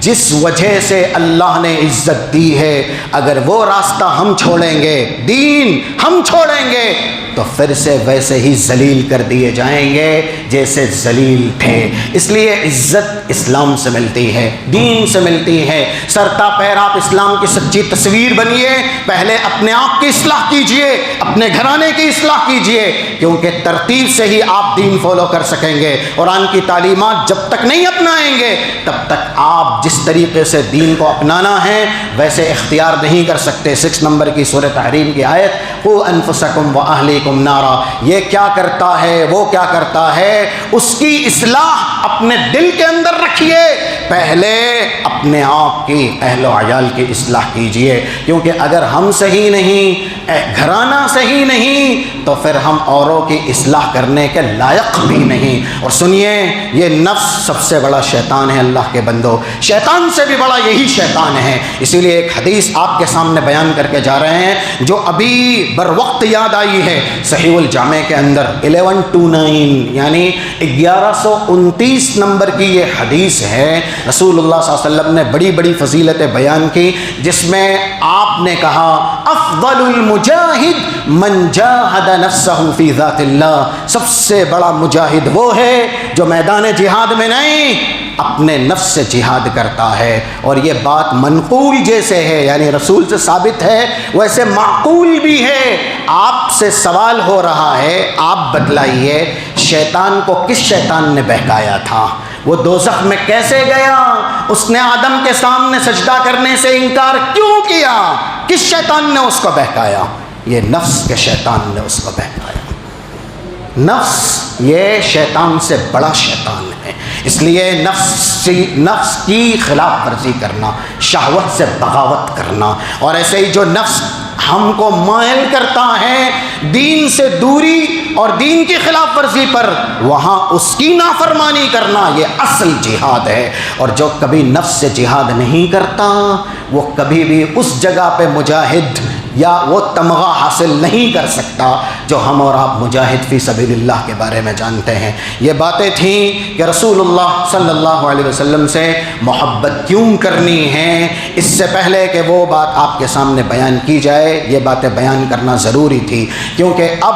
جس وجہ سے اللہ نے عزت دی ہے، اگر وہ راستہ ہم چھوڑیں گے، دین ہم چھوڑیں گے، تو پھر سے ویسے ہی ذلیل کر دیے جائیں گے جیسے ذلیل تھے۔ اس لیے عزت اسلام سے ملتی ہے، دین سے ملتی ہے۔ سرتا پیر آپ اسلام کی سچی تصویر بنیے، پہلے اپنے آپ کی اصلاح کیجئے، اپنے گھرانے کی اصلاح کیجئے، کیونکہ ترتیب سے ہی آپ دین فالو کر سکیں گے۔ قرآن کی تعلیمات جب تک نہیں اپنائیں گے تب تک آپ جس طریقے سے دین کو اپنانا ہے ویسے اختیار نہیں کر سکتے۔ 6 نمبر کی سورہ تحریم کی آیت، قُوا أَنفُسَكُمْ وَأَهْلِيكُمْ نَارًا، یہ کیا کرتا ہے، وہ کیا کرتا ہے، اس کی اصلاح اپنے دل کے اندر رکھیے، پہلے اپنے آپ کی اہل و عیال کی اصلاح کیجئے، کیونکہ اگر ہم صحیح نہیں، گھرانہ صحیح نہیں، تو پھر ہم اوروں کی اصلاح کرنے کے لائق بھی نہیں۔ اور سنیے، یہ نفس سب سے بڑا شیطان ہے اللہ کے بندو، شیطان سے بھی بڑا یہی شیطان ہے۔ اسی لیے ایک حدیث آپ کے سامنے بیان کر کے جا رہے ہیں جو ابھی بر وقت یاد آئی ہے، صحیح الجامع کے اندر 1129 یعنی 1129 نمبر کی یہ حدیث ہے۔ رسول اللہ صلی اللہ علیہ وسلم نے بڑی بڑی فضیلتیں بیان کی، جس میں آپ نے کہا افضل المجاہد من جاہد نفسہ فی ذات اللہ، سب سے بڑا مجاہد وہ ہے جو میدان جہاد میں نہیں اپنے نفس سے جہاد کرتا ہے۔ اور یہ بات منقول جیسے ہے، یعنی رسول سے ثابت ہے، ویسے معقول بھی ہے۔ آپ سے سوال ہو رہا ہے، آپ بتلائیے شیطان کو کس شیطان نے بہکایا تھا؟ وہ دوزخ میں کیسے گیا؟ اس نے آدم کے سامنے سجدہ کرنے سے انکار کیوں کیا؟ کس شیطان نے اس کو بہکایا؟ یہ نفس کے شیطان نے اس کو بہکایا۔ نفس یہ شیطان سے بڑا شیطان ہے، اس لیے نفس کی خلاف ورزی کرنا، شہوت سے بغاوت کرنا، اور ایسے ہی جو نفس ہم کو مائل کرتا ہے دین سے دوری اور دین کی خلاف ورزی پر، وہاں اس کی نافرمانی کرنا، یہ اصل جہاد ہے۔ اور جو کبھی نفس سے جہاد نہیں کرتا وہ کبھی بھی اس جگہ پہ مجاہد یا وہ تمغہ حاصل نہیں کر سکتا جو ہم اور آپ مجاہد فی سبیل اللہ کے بارے میں جانتے ہیں۔ یہ باتیں تھیں کہ رسول اللہ صلی اللہ علیہ وسلم سے محبت کیوں کرنی ہے۔ اس سے پہلے کہ وہ بات آپ کے سامنے بیان کی جائے، یہ باتیں بیان کرنا ضروری تھی، کیونکہ اب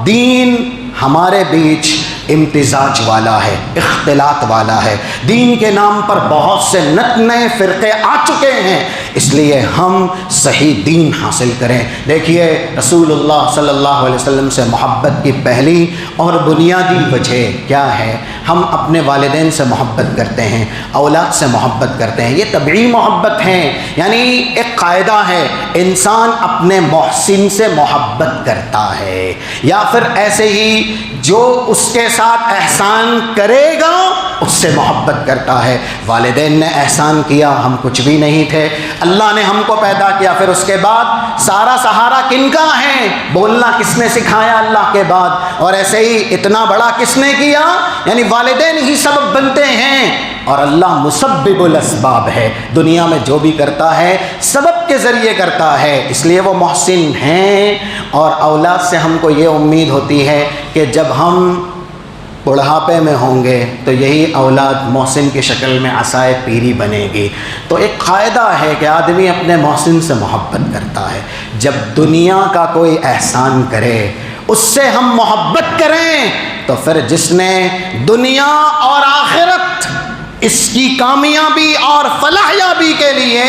دین ہمارے بیچ امتزاج والا ہے، اختلاط والا ہے۔ دین کے نام پر بہت سے نت نئے فرقے آ چکے ہیں، اس لیے ہم صحیح دین حاصل کریں۔ دیکھیے رسول اللہ صلی اللہ علیہ وسلم سے محبت کی پہلی اور بنیادی وجہ کیا ہے؟ ہم اپنے والدین سے محبت کرتے ہیں، اولاد سے محبت کرتے ہیں، یہ طبعی محبت ہے۔ یعنی ایک قاعدہ ہے، انسان اپنے محسن سے محبت کرتا ہے، یا پھر ایسے ہی جو اس کے ساتھ احسان کرے گا اس سے محبت کرتا ہے۔ والدین نے احسان کیا، ہم کچھ بھی نہیں تھے، اللہ نے ہم کو پیدا کیا، پھر اس کے بعد سارا سہارا کن کا ہے؟ بولنا کس نے سکھایا اللہ کے بعد؟ اور ایسے ہی اتنا بڑا کس نے کیا؟ یعنی والدین ہی سبب بنتے ہیں، اور اللہ مسبب الاسباب ہے، دنیا میں جو بھی کرتا ہے سبب کے ذریعے کرتا ہے، اس لیے وہ محسن ہیں۔ اور اولاد سے ہم کو یہ امید ہوتی ہے کہ جب ہم بڑھاپے میں ہوں گے تو یہی اولاد محسن کی شکل میں عصائے پیری بنے گی۔ تو ایک قاعدہ ہے کہ آدمی اپنے محسن سے محبت کرتا ہے۔ جب دنیا کا کوئی احسان کرے اس سے ہم محبت کریں تو پھر جس نے دنیا اور آخرت اس کی کامیابی اور فلاح یابی کے لیے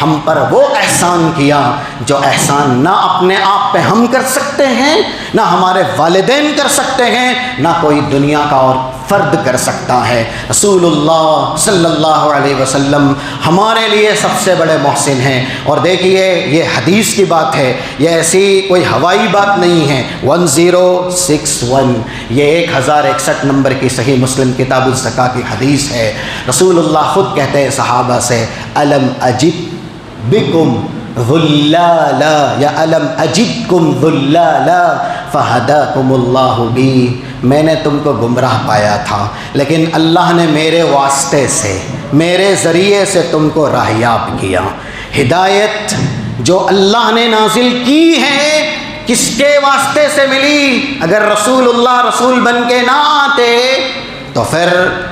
ہم پر وہ احسان کیا جو احسان نہ اپنے آپ پہ ہم کر سکتے ہیں، نہ ہمارے والدین کر سکتے ہیں، نہ کوئی دنیا کا اور فرد کر سکتا ہے۔ رسول اللہ صلی اللہ علیہ وسلم ہمارے لیے سب سے بڑے محسن ہیں۔ اور دیکھیے یہ حدیث کی بات ہے، یہ ایسی کوئی ہوائی بات نہیں ہے۔ 1061 یہ 1061 نمبر کی صحیح مسلم کتاب الزکاۃ کی حدیث ہے۔ رسول اللہ خود کہتے ہیں صحابہ سے، الم اجد بکم ذلالا یا الم اجدکم ذلالا فہداکم اللہ بی، میں نے تم کو گمراہ پایا تھا لیکن اللہ نے میرے واسطے سے، میرے ذریعے سے تم کو راہیاب کیا۔ ہدایت جو اللہ نے نازل کی ہے کس کے واسطے سے ملی؟ اگر رسول اللہ رسول بن کے نہ آتے تو پھر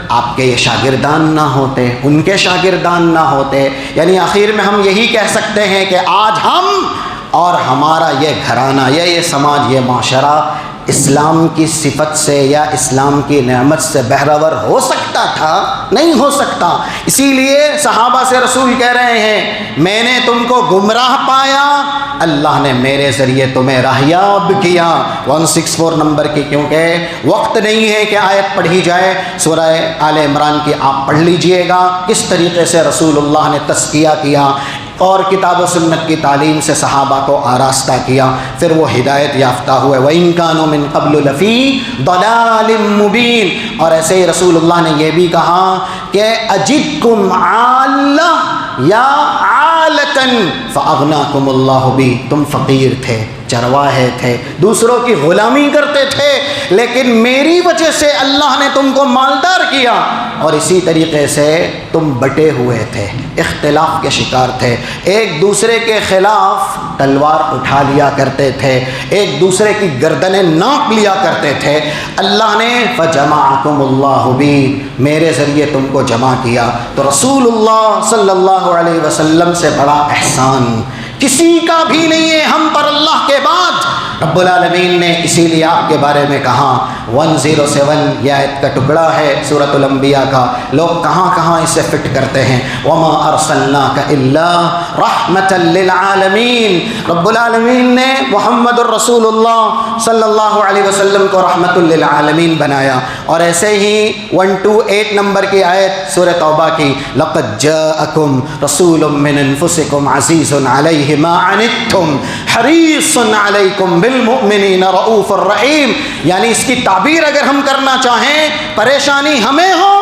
آپ کے یہ شاگردان نہ ہوتے، ان کے شاگردان نہ ہوتے۔ یعنی آخر میں ہم یہی کہہ سکتے ہیں کہ آج ہم اور ہمارا یہ گھرانہ یا یہ سماج، یہ معاشرہ اسلام کی صفت سے یا اسلام کی نعمت سے بہرور ہو سکتا تھا؟ نہیں ہو سکتا۔ اسی لیے صحابہ سے رسول کہہ رہے ہیں، میں نے تم کو گمراہ پایا، اللہ نے میرے ذریعے تمہیں راہیاب کیا۔ 164 نمبر کی، کیونکہ وقت نہیں ہے کہ آیت پڑھی جائے، سورہ آل عمران کی آپ پڑھ لیجئے گا کس طریقے سے رسول اللہ نے تزکیہ کیا اور کتاب و سنت کی تعلیم سے صحابہ کو آراستہ کیا، پھر وہ ہدایت یافتہ ہوئے۔ وَإِن كَانُوا مِن قَبْلُ لَفِي ضَلَالٍ مُبِينٍ۔ اور ایسے ہی رسول اللہ نے یہ بھی کہا کہ أَجِدْكُمْ عَالَّةً یا عَالَةً فَأَغْنَاكُمُ اللَّهُ بِي، تم فقیر تھے، چرواہے تھے، دوسروں کی غلامی کرتے تھے، لیکن میری وجہ سے اللہ نے تم کو مالدار کیا۔ اور اسی طریقے سے تم بٹے ہوئے تھے، اختلاف کے شکار تھے، ایک دوسرے کے خلاف تلوار اٹھا لیا کرتے تھے، ایک دوسرے کی گردنیں ناپ لیا کرتے تھے۔ اللہ نے فَجَمَعَكُمُ اللَّهُ بِي، میرے ذریعے تم کو جمع کیا۔ تو رسول اللہ صلی اللہ علیہ وسلم سے بڑا احسان کسی کا بھی نہیں ہے ہم پر اللہ کے بعد۔ رب العالمین نے اسی لیے آپ کے بارے میں کہا 107 یہ آیت کا ٹکڑا ہے سورۃ الانبیاء کا، لوگ کہاں کہاں اسے فٹ کرتے ہیں، وما ارسلناک الا رحمۃ للعالمین، رب العالمین نے محمد الرسول اللہ صلی اللہ علیہ وسلم کو رحمۃ للعالمین بنایا۔ اور ایسے ہی 128 نمبر کی آیت سورۃ توبہ کی، لقد جاءکم رسول من انفسکم عزیز علیہ ما عنتم حریص علیکم بالمؤمنین رؤوف الرحیم، یعنی اس کی تعبیر اگر ہم کرنا چاہیں، پریشانی ہمیں ہو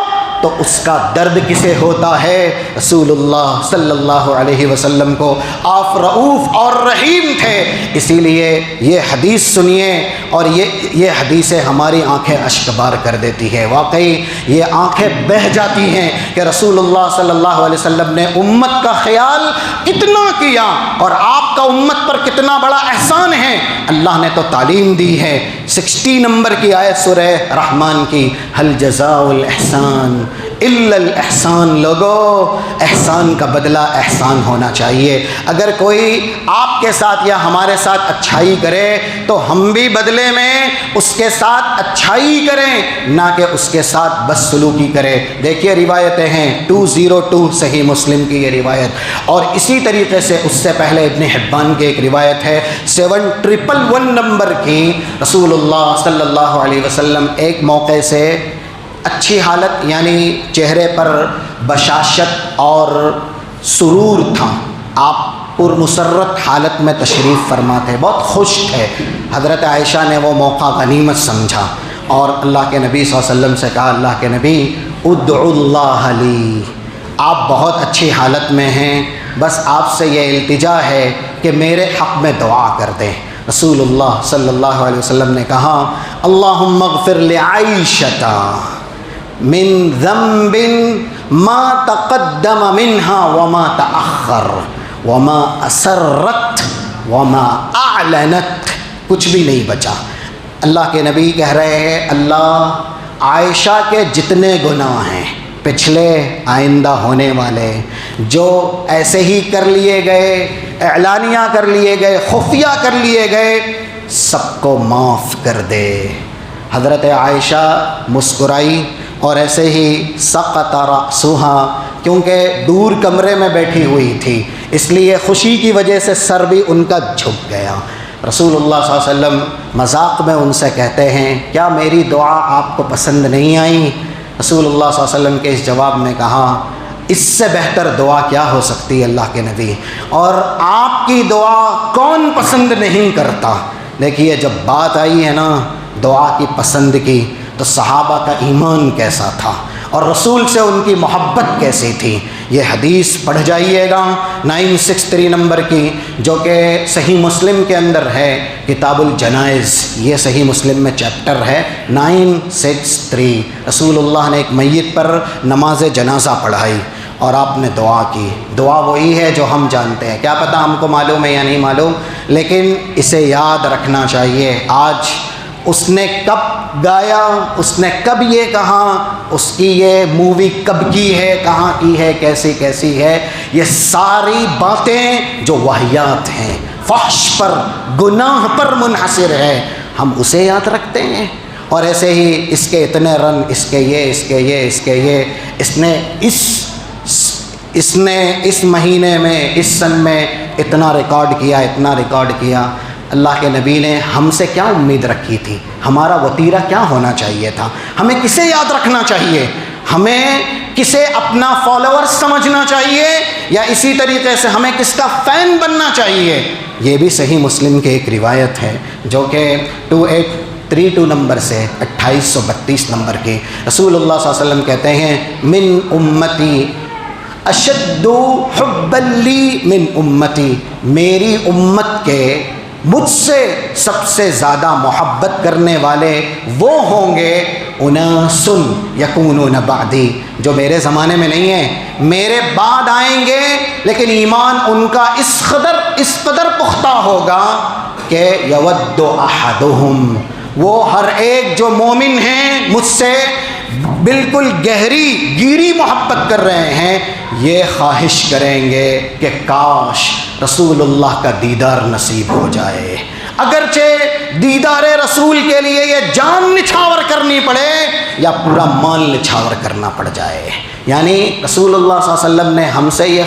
تو اس کا درد کسے ہوتا ہے؟ رسول اللہ صلی اللہ علیہ وسلم کو۔ آپ رؤوف اور رحیم تھے، اسی لیے یہ حدیث سنیے، اور یہ حدیثیں ہماری آنکھیں اشک بار کر دیتی ہے۔ واقعی یہ آنکھیں بہہ جاتی ہیں کہ رسول اللہ صلی اللہ علیہ وسلم نے امت کا خیال کتنا کیا، اور آپ کا امت پر کتنا بڑا احسان ہے۔ اللہ نے تو تعلیم دی ہے۔ 60 نمبر کی آیت سورہ رحمان کی، هل جزاء الاحسان الا الاحسان، لوگو احسان کا بدلہ احسان ہونا چاہیے۔ اگر کوئی آپ کے ساتھ یا ہمارے ساتھ اچھائی کرے تو ہم بھی بدلے میں اس کے ساتھ اچھائی کریں، نہ کہ اس کے ساتھ بدسلوکی کرے۔ دیکھیے روایتیں ہیں 202 صحیح مسلم کی یہ روایت، اور اسی طریقے سے اس سے پہلے ابن حبان کی ایک روایت ہے 7111 نمبر کی، رسول اللہ صلی اللہ علیہ وسلم ایک موقع سے اچھی حالت، یعنی چہرے پر بشاشت اور سرور تھا، آپ پرمسرت حالت میں تشریف فرما تھے، بہت خوش تھے۔ حضرت عائشہ نے وہ موقع غنیمت سمجھا اور اللہ کے نبی صلی اللہ علیہ وسلم سے کہا، اللہ کے نبی ادعو اللہ لی، آپ بہت اچھی حالت میں ہیں، بس آپ سے یہ التجا ہے کہ میرے حق میں دعا کر دیں۔ رسول اللہ صلی اللہ علیہ وسلم نے کہا، اللہم اغفر لعائشۃ من ذنب ما تقدم منها وما تأخر وما اسرت وما اعلنت، کچھ بھی نہیں بچا۔ اللہ کے نبی کہہ رہے ہیں، اللہ عائشہ کے جتنے گناہ ہیں، پچھلے آئندہ ہونے والے، جو ایسے ہی کر لیے گئے، اعلانیہ کر لیے گئے، خفیہ کر لیے گئے، سب کو معاف کر دے۔ حضرت عائشہ مسکرائی اور ایسے ہی سقط رأسها، کیونکہ دور کمرے میں بیٹھی ہوئی تھی، اس لیے خوشی کی وجہ سے سر بھی ان کا جھک گیا۔ رسول اللہ صلی اللہ علیہ وسلم مذاق میں ان سے کہتے ہیں، کیا میری دعا آپ کو پسند نہیں آئی؟ رسول اللہ صلی اللہ علیہ وسلم کے اس جواب میں کہا، اس سے بہتر دعا کیا ہو سکتی ہے اللہ کے نبی، اور آپ کی دعا کون پسند نہیں کرتا۔ دیکھیے جب بات آئی ہے نا دعا کی پسند کی، تو صحابہ کا ایمان کیسا تھا اور رسول سے ان کی محبت کیسی تھی۔ یہ حدیث پڑھ جائیے گا 963 نمبر کی، جو کہ صحیح مسلم کے اندر ہے، کتاب الجنائز، یہ صحیح مسلم میں چیپٹر ہے 963۔ رسول اللہ نے ایک میت پر نماز جنازہ پڑھائی اور آپ نے دعا کی۔ دعا وہی ہے جو ہم جانتے ہیں، کیا پتہ ہم کو معلوم ہے یا نہیں معلوم، لیکن اسے یاد رکھنا چاہیے۔ آج اس نے کب گایا، اس نے کب یہ کہا، اس کی یہ مووی کب کی ہے، کہاں کی ہے، کیسی کیسی ہے، یہ ساری باتیں جو واہیات ہیں، فحش پر، گناہ پر منحصر ہے، ہم اسے یاد رکھتے ہیں۔ اور ایسے ہی اس کے اتنے رن، اس کے یہ، اس کے یہ، اس کے یہ، اس نے اس مہینے میں، اس سن میں اتنا ریکارڈ کیا، اتنا ریکارڈ کیا۔ اللہ کے نبی نے ہم سے کیا امید رکھی تھی؟ ہمارا وتیرہ کیا ہونا چاہیے تھا؟ ہمیں کسے یاد رکھنا چاہیے؟ ہمیں کسے اپنا فالوور سمجھنا چاہیے، یا اسی طریقے سے ہمیں کس کا فین بننا چاہیے؟ یہ بھی صحیح مسلم کی ایک روایت ہے، جو کہ 2832 نمبر سے 2832 نمبر کی، رسول اللہ صلی اللہ علیہ وسلم کہتے ہیں، من امتی اشد حبا لی من امتی، میری امت کے مجھ سے سب سے زیادہ محبت کرنے والے وہ ہوں گے، اناس یکونون بعدی، جو میرے زمانے میں نہیں ہیں، میرے بعد آئیں گے، لیکن ایمان ان کا اس قدر پختہ ہوگا کہ یود احدہم، وہ ہر ایک جو مومن ہیں مجھ سے بالکل گیری محبت کر رہے ہیں، یہ خواہش کریں گے کہ کاش رسول اللہ کا دیدار نصیب ہو جائے۔ اگرچہ دیدار رسول کے لیے یہ جان نچھاور کرنی پڑے یا پورا مال نچھاور کرنا پڑ جائے. یعنی رسول اللہ صلی اللہ علیہ وسلم نے ہم سے یہ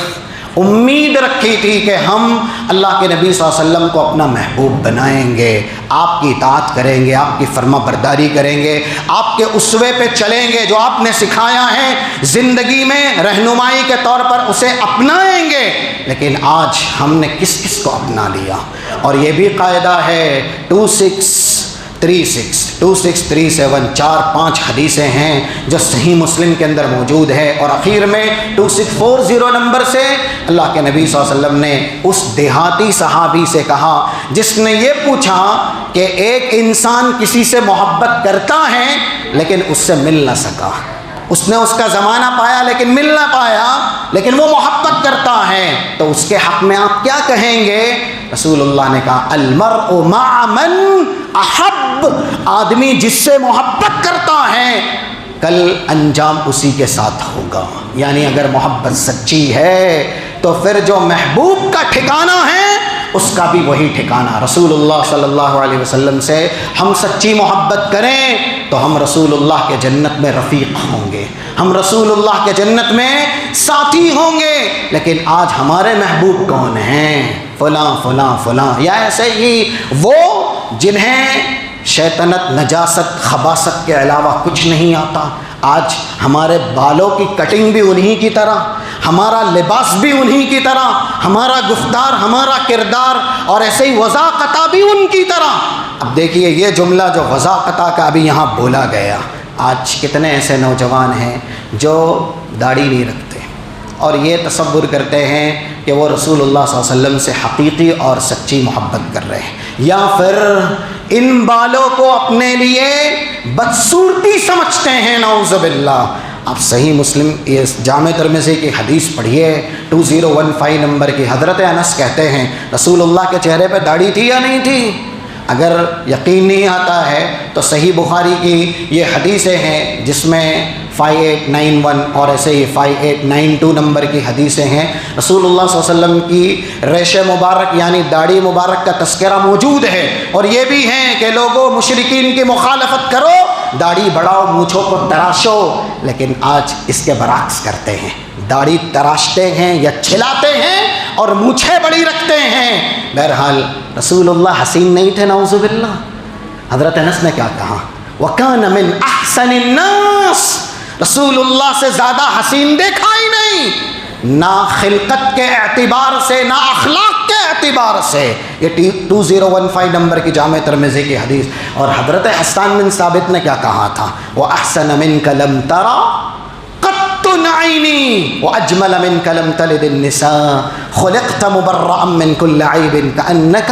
امید رکھی تھی کہ ہم اللہ کے نبی صلی اللہ علیہ وسلم کو اپنا محبوب بنائیں گے، آپ کی اطاعت کریں گے، آپ کی فرما برداری کریں گے، آپ کے اسوے پہ چلیں گے، جو آپ نے سکھایا ہے زندگی میں رہنمائی کے طور پر اسے اپنائیں گے. لیکن آج ہم نے کس کس کو اپنا لیا؟ اور یہ بھی قاعدہ ہے 2637 4-5 حدیثیں ہیں جو صحیح مسلم کے اندر موجود ہے. اور اخیر میں 2640 نمبر سے اللہ کے نبی صلی اللہ علیہ وسلم نے اس دیہاتی صحابی سے کہا جس نے یہ پوچھا کہ ایک انسان کسی سے محبت کرتا ہے لیکن اس سے مل نہ سکا، اس نے اس کا زمانہ پایا لیکن مل نہ پایا، لیکن وہ محبت کرتا ہے، تو اس کے حق میں آپ کیا کہیں گے؟ رسول اللہ نے کہا المرء مع من احب، آدمی جس سے محبت کرتا ہے کل انجام اسی کے ساتھ ہوگا. یعنی اگر محبت سچی ہے تو پھر جو محبوب کا ٹھکانہ ہے اس کا بھی وہی ٹھکانہ. رسول اللہ صلی اللہ علیہ وسلم سے ہم سچی محبت کریں تو ہم رسول اللہ کے جنت میں رفیق ہوں گے، ہم رسول اللہ کے جنت میں ساتھی ہوں گے. لیکن آج ہمارے محبوب کون ہیں؟ فلاں فلاں فلاں، یا ایسے ہی وہ جنہیں شیطنت، نجاست، خباثت کے علاوہ کچھ نہیں آتا. آج ہمارے بالوں کی کٹنگ بھی انہی کی طرح، ہمارا لباس بھی انہی کی طرح، ہمارا گفتار، ہمارا کردار، اور ایسے ہی وضاقتہ بھی ان کی طرح. اب دیکھیے یہ جملہ جو وضاقتہ کا ابھی یہاں بولا گیا، آج کتنے ایسے نوجوان ہیں جو داڑھی نہیں رکھتے اور یہ تصور کرتے ہیں کہ وہ رسول اللہ صلی اللہ علیہ وسلم سے حقیقی اور سچی محبت کر رہے ہیں، یا پھر ان بالوں کو اپنے لیے بدصورتی سمجھتے ہیں، نعوذ باللہ. آپ صحیح مسلم یہ جامع ترمذی کی حدیث پڑھیے 2015 نمبر کی. حضرت انس کہتے ہیں رسول اللہ کے چہرے پہ داڑھی تھی یا نہیں تھی؟ اگر یقین نہیں آتا ہے تو صحیح بخاری کی یہ حدیثیں ہیں جس میں 5891 اور ایسے ہی 5892 نمبر کی حدیثیں ہیں. رسول اللہ صلی اللہ علیہ وسلم کی ریش مبارک یعنی داڑھی مبارک کا تذکرہ موجود ہے، اور یہ بھی ہیں کہ لوگوں مشرکین کی مخالفت کرو، داڑھی بڑھاؤ، مونچھوں کو تراشو. لیکن آج اس کے برعکس کرتے ہیں، داڑھی تراشتے ہیں یا چھلاتے ہیں اور مونچھیں بڑی رکھتے ہیں. بہرحال رسول اللہ حسین نہیں تھے، نعوذ باللہ. حضرت انس نے کیا کہا؟ وَكَانَ مِنْ أَحْسَنِ النَّاسِ، رسول اللہ سے زیادہ حسین دیکھا ہی نہیں، نہ خلقت کے اعتبار سے نہ اخلاق کے اعتبار سے. یہ 2015 نمبر کی جامع ترمذی کی حدیث. اور حضرت حسان بن ثابت نے کیا کہا تھا؟ وَأَحْسَنَ مِنْكَ لَمْ تَرَى قَطُّ عَيْنِي وَأَجْمَلَ مِنْكَ لَمْ تَلِدِ النِّسَاءُ خُلِقْتَ مُبَرَّأً مِنْ كُلِّ عَيْبٍ كَأَنَّكَ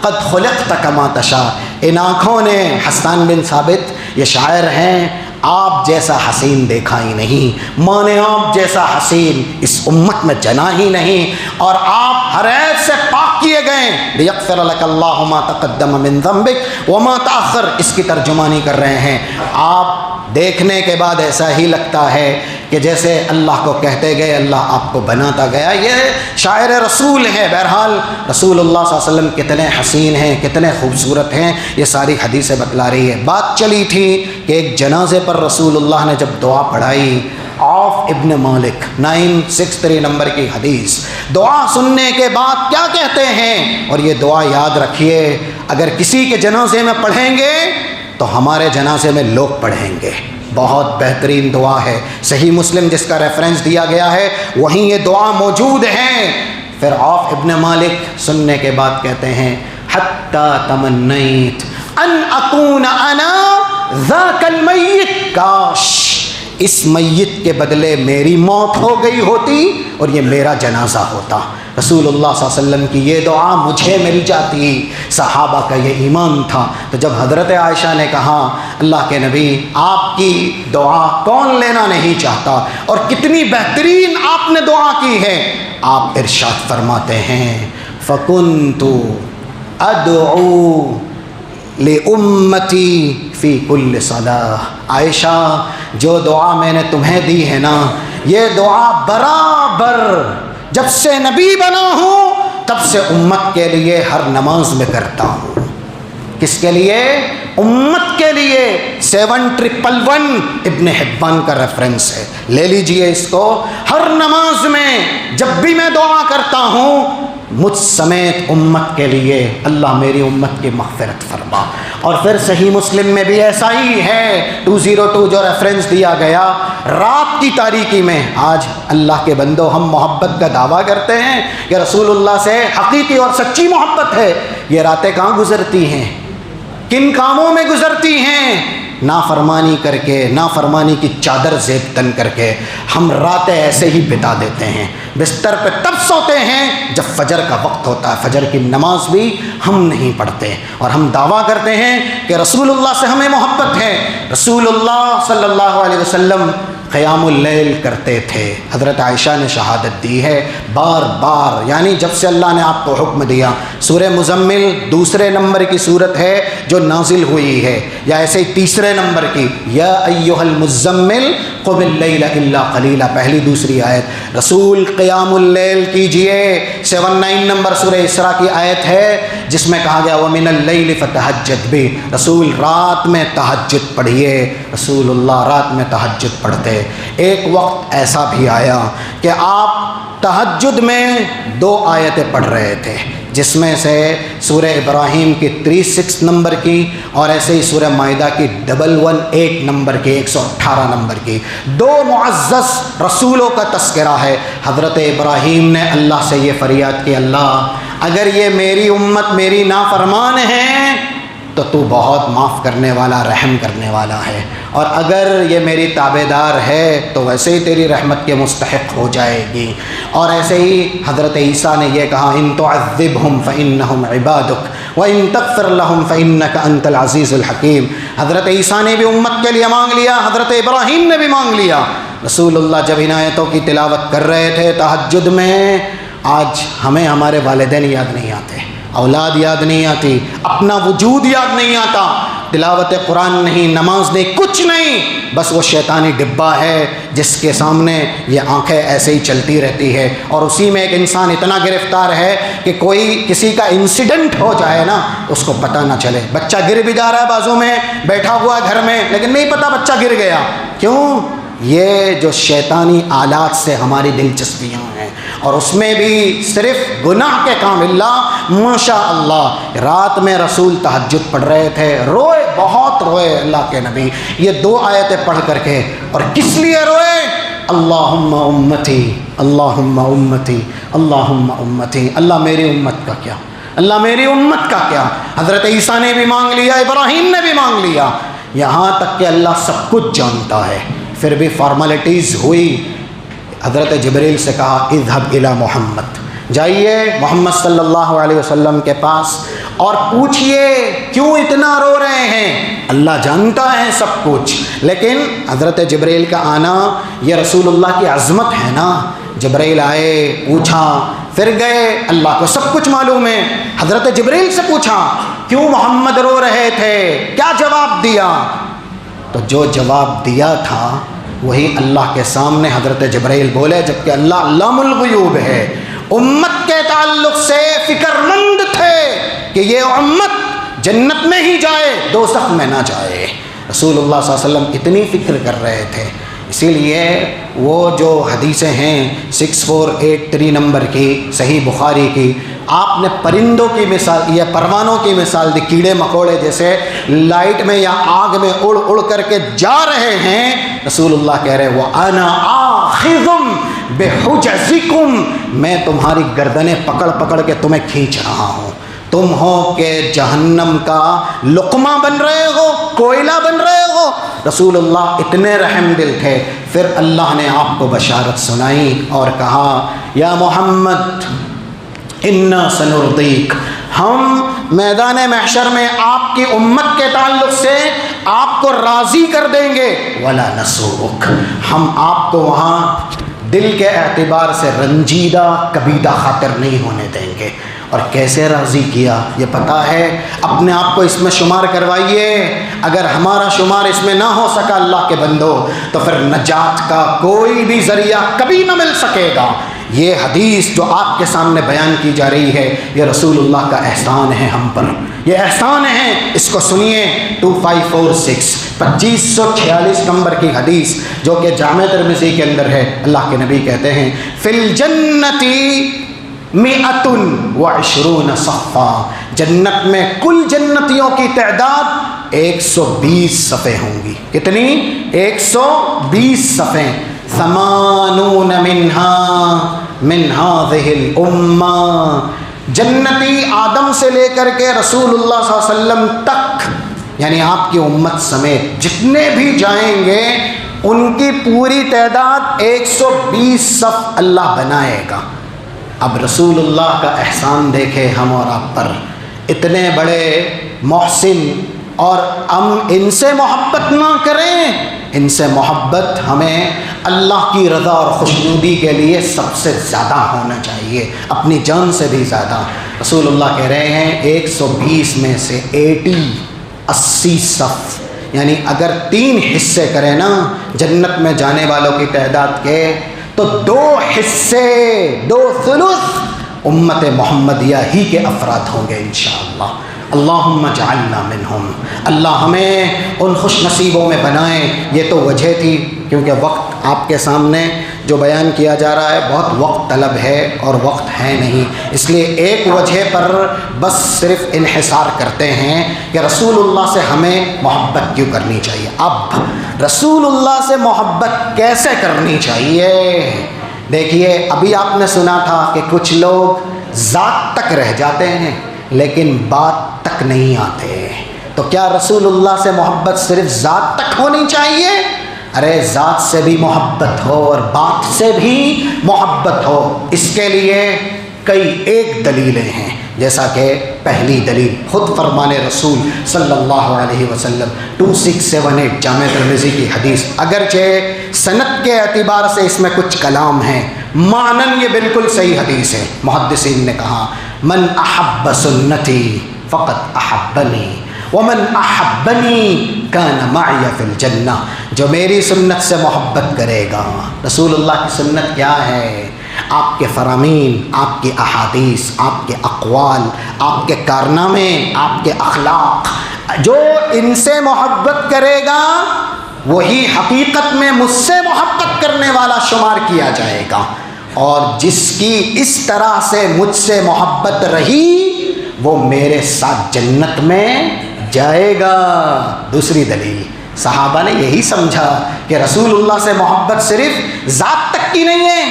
قَدْ خُلِقْتَ كَمَا تَشَاءُ. ان آنکھوں نے، حسان بن ثابت یہ شاعر ہیں، آپ جیسا حسین دیکھا ہی نہیں، ماں نے آپ جیسا حسین اس امت میں جنا ہی نہیں، اور آپ ہر عیب سے پاک کیے گئے. لیغفر لک اللہ ما تقدم من ذنبک وما تاخر، اس کی ترجمانی کر رہے ہیں. آپ دیکھنے کے بعد ایسا ہی لگتا ہے کہ جیسے اللہ کو کہتے گئے اللہ آپ کو بناتا گیا. یہ شاعر رسول ہے. بہرحال رسول اللہ صلی اللہ علیہ وسلم کتنے حسین ہیں، کتنے خوبصورت ہیں، یہ ساری حدیثیں بتلا رہی ہے. بات چلی تھی کہ ایک جنازے پر رسول اللہ نے جب دعا پڑھائی، عوف ابن مالک 963 نمبر کی حدیث، دعا سننے کے بعد کیا کہتے ہیں؟ اور یہ دعا یاد رکھیے، اگر کسی کے جنازے میں پڑھیں گے تو ہمارے جنازے میں لوگ پڑھیں گے. بہت بہترین دعا ہے، صحیح مسلم جس کا ریفرنس دیا گیا ہے وہیں یہ دعا موجود ہے. پھر عوف ابن مالک سننے کے بعد کہتے ہیں حتی تمنیت ان اکون انا ذاک المیت، کاش اس میت کے بدلے میری موت ہو گئی ہوتی اور یہ میرا جنازہ ہوتا. رسول اللہ صلی اللہ علیہ وسلم کی یہ دعا مجھے مل جاتی. صحابہ کا یہ ایمان تھا. تو جب حضرت عائشہ نے کہا اللہ کے نبی آپ کی دعا کون لینا نہیں چاہتا، اور کتنی بہترین آپ نے دعا کی ہے، آپ ارشاد فرماتے ہیں فَكُنْتُ أَدْعُو لِأُمَّتِي فی کل صلاح. عائشہ جو دعا میں نے تمہیں دی ہے نا، یہ دعا برابر جب سے نبی بنا ہوں تب سے امت کے لیے ہر نماز میں کرتا ہوں. کس کے لیے؟ امت کے لیے۔ 7111 ابن حبان کا ریفرنس ہے، لے لیجئے اس کو۔ ہر نماز میں جب بھی میں دعا کرتا ہوں مجھ سمیت امت کے لیے، اللہ میری امت کی مغفرت فرما۔ اور پھر صحیح مسلم میں بھی ایسا ہی ہے، 202 جو ریفرنس دیا گیا، رات کی تاریکی میں آج اللہ کے بندوں ہم محبت کا دعویٰ کرتے ہیں کہ رسول اللہ سے حقیقی اور سچی محبت ہے، یہ راتیں کہاں گزرتی ہیں؟ کن کاموں میں گزرتی ہیں؟ نافرمانی کر کے، نافرمانی کی چادر زیب تن کر کے ہم راتیں ایسے ہی بتا دیتے ہیں، بستر پہ تب سوتے ہیں جب فجر کا وقت ہوتا ہے، فجر کی نماز بھی ہم نہیں پڑھتے، اور ہم دعویٰ کرتے ہیں کہ رسول اللہ سے ہمیں محبت ہے۔ رسول اللہ صلی اللہ علیہ وسلم قیام اللیل کرتے تھے، حضرت عائشہ نے شہادت دی ہے بار بار، یعنی جب سے اللہ نے آپ کو حکم دیا۔ سورہ مزمل دوسرے نمبر کی صورت ہے جو نازل ہوئی ہے، یا ایسے ہی تیسرے نمبر کی، یا ایھا المزمل قم اللیل الا قلیلا، پہلی دوسری آیت۔ رسول قیام اللیل کیجئے، 79 نمبر سورہ اسراء کی آیت ہے جس میں کہا گیا وَمِنَ اللَّيْلِ فَتَہَجَّدْ بِهِ، رسول رات میں تہجد پڑھیے۔ رسول اللہ رات میں تہجد پڑھتے۔ ایک وقت ایسا بھی آیا کہ آپ تہجد میں 2 آیتیں پڑھ رہے تھے، جس میں سے سورہ ابراہیم کی 36 نمبر کی، اور ایسے ہی سورہ مائدہ کی 118 نمبر کی، 118 نمبر کی۔ 2 معزز رسولوں کا تذکرہ ہے۔ حضرت ابراہیم نے اللہ سے یہ فریاد کی، اللہ اگر یہ میری امت میری نافرمان ہے تو تو بہت معاف کرنے والا، رحم کرنے والا ہے، اور اگر یہ میری تابع دار ہے تو ویسے ہی تیری رحمت کے مستحق ہو جائے گی۔ اور ایسے ہی حضرت عیسیٰ نے یہ کہا ان تعذبہم فإنہم عبادک وإن تغفر لہم فإنک انت العزیز الحکیم۔ حضرت عیسیٰ نے بھی امت کے لیے مانگ لیا، حضرت ابراہیم نے بھی مانگ لیا۔ رسول اللہ جب ان آیتوں کی تلاوت کر رہے تھے تہجد میں، آج ہمیں ہمارے والدین یاد نہیں آتے، اولاد یاد نہیں آتی، اپنا وجود یاد نہیں آتا، تلاوت قرآن نہیں، نماز نہیں، کچھ نہیں، بس وہ شیطانی ڈبہ ہے جس کے سامنے یہ آنکھیں ایسے ہی چلتی رہتی ہے، اور اسی میں ایک انسان اتنا گرفتار ہے کہ کوئی کسی کا انسیڈنٹ ہو جائے نا اس کو پتہ نہ چلے۔ بچہ گر بھی جا رہا ہے بازو میں، بیٹھا ہوا ہے گھر میں، لیکن نہیں پتہ بچہ گر گیا۔ کیوں؟ یہ جو شیطانی آلات سے ہماری دلچسپیاں ہیں، اور اس میں بھی صرف گناہ کے کام۔ اللہ ماشاء اللہ رات میں رسول تہجد پڑھ رہے تھے، روئے، بہت روئے اللہ کے نبی، یہ 2 آیتیں پڑھ کر کے۔ اور کس لیے روئے؟ اللہم امتی، اللہم امتی، اللہم امتی، اللہ میری امت کا کیا، اللہ میری امت کا کیا۔ حضرت عیسیٰ نے بھی مانگ لیا، ابراہیم نے بھی مانگ لیا، یہاں تک کہ اللہ سب کچھ جانتا ہے، پھر بھی فارمیلٹیز ہوئی۔ حضرت جبریل سے کہا اذهب الی محمد، جائیے محمد صلی اللہ علیہ وسلم کے پاس اور پوچھئے کیوں اتنا رو رہے ہیں۔ اللہ جانتا ہے سب کچھ، لیکن حضرت جبریل کا آنا یہ رسول اللہ کی عظمت ہے نا۔ جبریل آئے، پوچھا، پھر گئے، اللہ کو سب کچھ معلوم ہے۔ حضرت جبریل سے پوچھا کیوں محمد رو رہے تھے، کیا جواب دیا؟ تو جو جواب دیا تھا وہی اللہ کے سامنے حضرت جبریل بولے، جبکہ اللہ علام الغیوب ہے، امت کے تعلق سے فکر مند تھے کہ یہ امت جنت میں ہی جائے، دوزخ میں نہ جائے۔ رسول اللہ صلی اللہ علیہ وسلم اتنی فکر کر رہے تھے، اسی لیے وہ جو حدیثیں ہیں 6483 نمبر کی صحیح بخاری کی، آپ نے پرندوں کی مثال یا پروانوں کی مثال دی، کیڑے مکوڑے جیسے لائٹ میں یا آگ میں اڑ اڑ کر کے جا رہے ہیں۔ رسول اللہ کہہ رہے وَأَنَا آخِذٌ بِحُجَزِكُمْ، میں تمہاری گردنیں پکڑ پکڑ کے تمہیں کھینچ رہا ہوں۔ تم ہو کہ جہنم کا لقمہ بن رہے ہو، کوئلہ بن رہے ہو۔ رسول اللہ اتنے رحم دل تھے۔ پھر اللہ نے آپ کو بشارت سنائی اور کہا یا محمد انا سنرضیک، ہم میدان محشر میں آپ کی امت کے تعلق سے آپ کو راضی کر دیں گے، ولا نسوک، ہم آپ کو وہاں دل کے اعتبار سے رنجیدہ کبیدہ خاطر نہیں ہونے دیں گے۔ اور کیسے راضی کیا یہ پتہ ہے، اپنے آپ کو اس میں شمار کروائیے۔ اگر ہمارا شمار اس میں نہ ہو سکا اللہ کے بندو تو پھر نجات کا کوئی بھی ذریعہ کبھی نہ مل سکے گا۔ یہ حدیث جو آپ کے سامنے بیان کی جا رہی ہے یہ رسول اللہ کا احسان ہے ہم پر، یہ احسان ہے، اس کو سنیے۔ 2546 2546 نمبر کی حدیث جو کہ جامع ترمذی کے اندر ہے، اللہ کے نبی کہتے ہیں فی الجنت 120 صفا، جنت میں کل جنتیوں کی تعداد 120 صفیں ہوں گی۔ کتنی؟ 120 صفیں۔ 80 من هذه الامہ، جنتی آدم سے لے کر کے رسول اللہ صلی اللہ علیہ وسلم تک، یعنی آپ کی امت سمیت جتنے بھی جائیں گے ان کی پوری تعداد 120 صف اللہ بنائے گا۔ اب رسول اللہ کا احسان دیکھے ہم اور آپ پر، اتنے بڑے محسن، اور ہم ان سے محبت نہ کریں، ان سے محبت ہمیں اللہ کی رضا اور خوشنودی کے لیے سب سے زیادہ ہونا چاہیے، اپنی جان سے بھی زیادہ۔ رسول اللہ کہہ رہے ہیں 120 میں سے 80 صف، یعنی اگر 3 حصے کریں نا جنت میں جانے والوں کی تعداد کے، تو 2 حصے، 2 ثلث امت محمدیہ ہی کے افراد ہوں گے انشاءاللہ۔ اللہم اجعلنا منہم، اللہ ہمیں ان خوش نصیبوں میں بنائیں۔ یہ تو وجہ تھی، کیونکہ وقت آپ کے سامنے جو بیان کیا جا رہا ہے بہت وقت طلب ہے اور وقت ہے نہیں، اس لیے ایک وجہ پر بس صرف انحصار کرتے ہیں کہ رسول اللہ سے ہمیں محبت کیوں کرنی چاہیے۔ اب رسول اللہ سے محبت کیسے کرنی چاہیے؟ دیکھیے، ابھی آپ نے سنا تھا کہ کچھ لوگ ذات تک رہ جاتے ہیں لیکن بات تک نہیں آتے۔ تو کیا رسول اللہ سے محبت صرف ذات تک ہونی چاہیے؟ ارے ذات سے بھی محبت ہو اور بات سے بھی محبت ہو، اس کے لیے کئی ایک دلیلیں ہیں۔ جیسا کہ پہلی دلیل خود فرمان رسول صلی اللہ علیہ وسلم 2678 جامع ترمذی کی حدیث، اگرچہ سند کے اعتبار سے اس میں کچھ کلام ہے، معنن یہ بالکل صحیح حدیث ہے۔ محدثین نے کہا من احب سنتی فقط احبنی ومن احبنی کان معی فی الجنہ، جو میری سنت سے محبت کرے گا۔ رسول اللہ کی سنت کیا ہے؟ آپ کے فرامین، آپ کے احادیث، آپ کے اقوال، آپ کے کارنامے، آپ کے اخلاق، جو ان سے محبت کرے گا وہی حقیقت میں مجھ سے محبت کرنے والا شمار کیا جائے گا، اور جس کی اس طرح سے مجھ سے محبت رہی وہ میرے ساتھ جنت میں جائے گا۔ دوسری دلیل، صحابہ نے یہی سمجھا کہ رسول اللہ سے محبت صرف ذات تک کی نہیں ہے،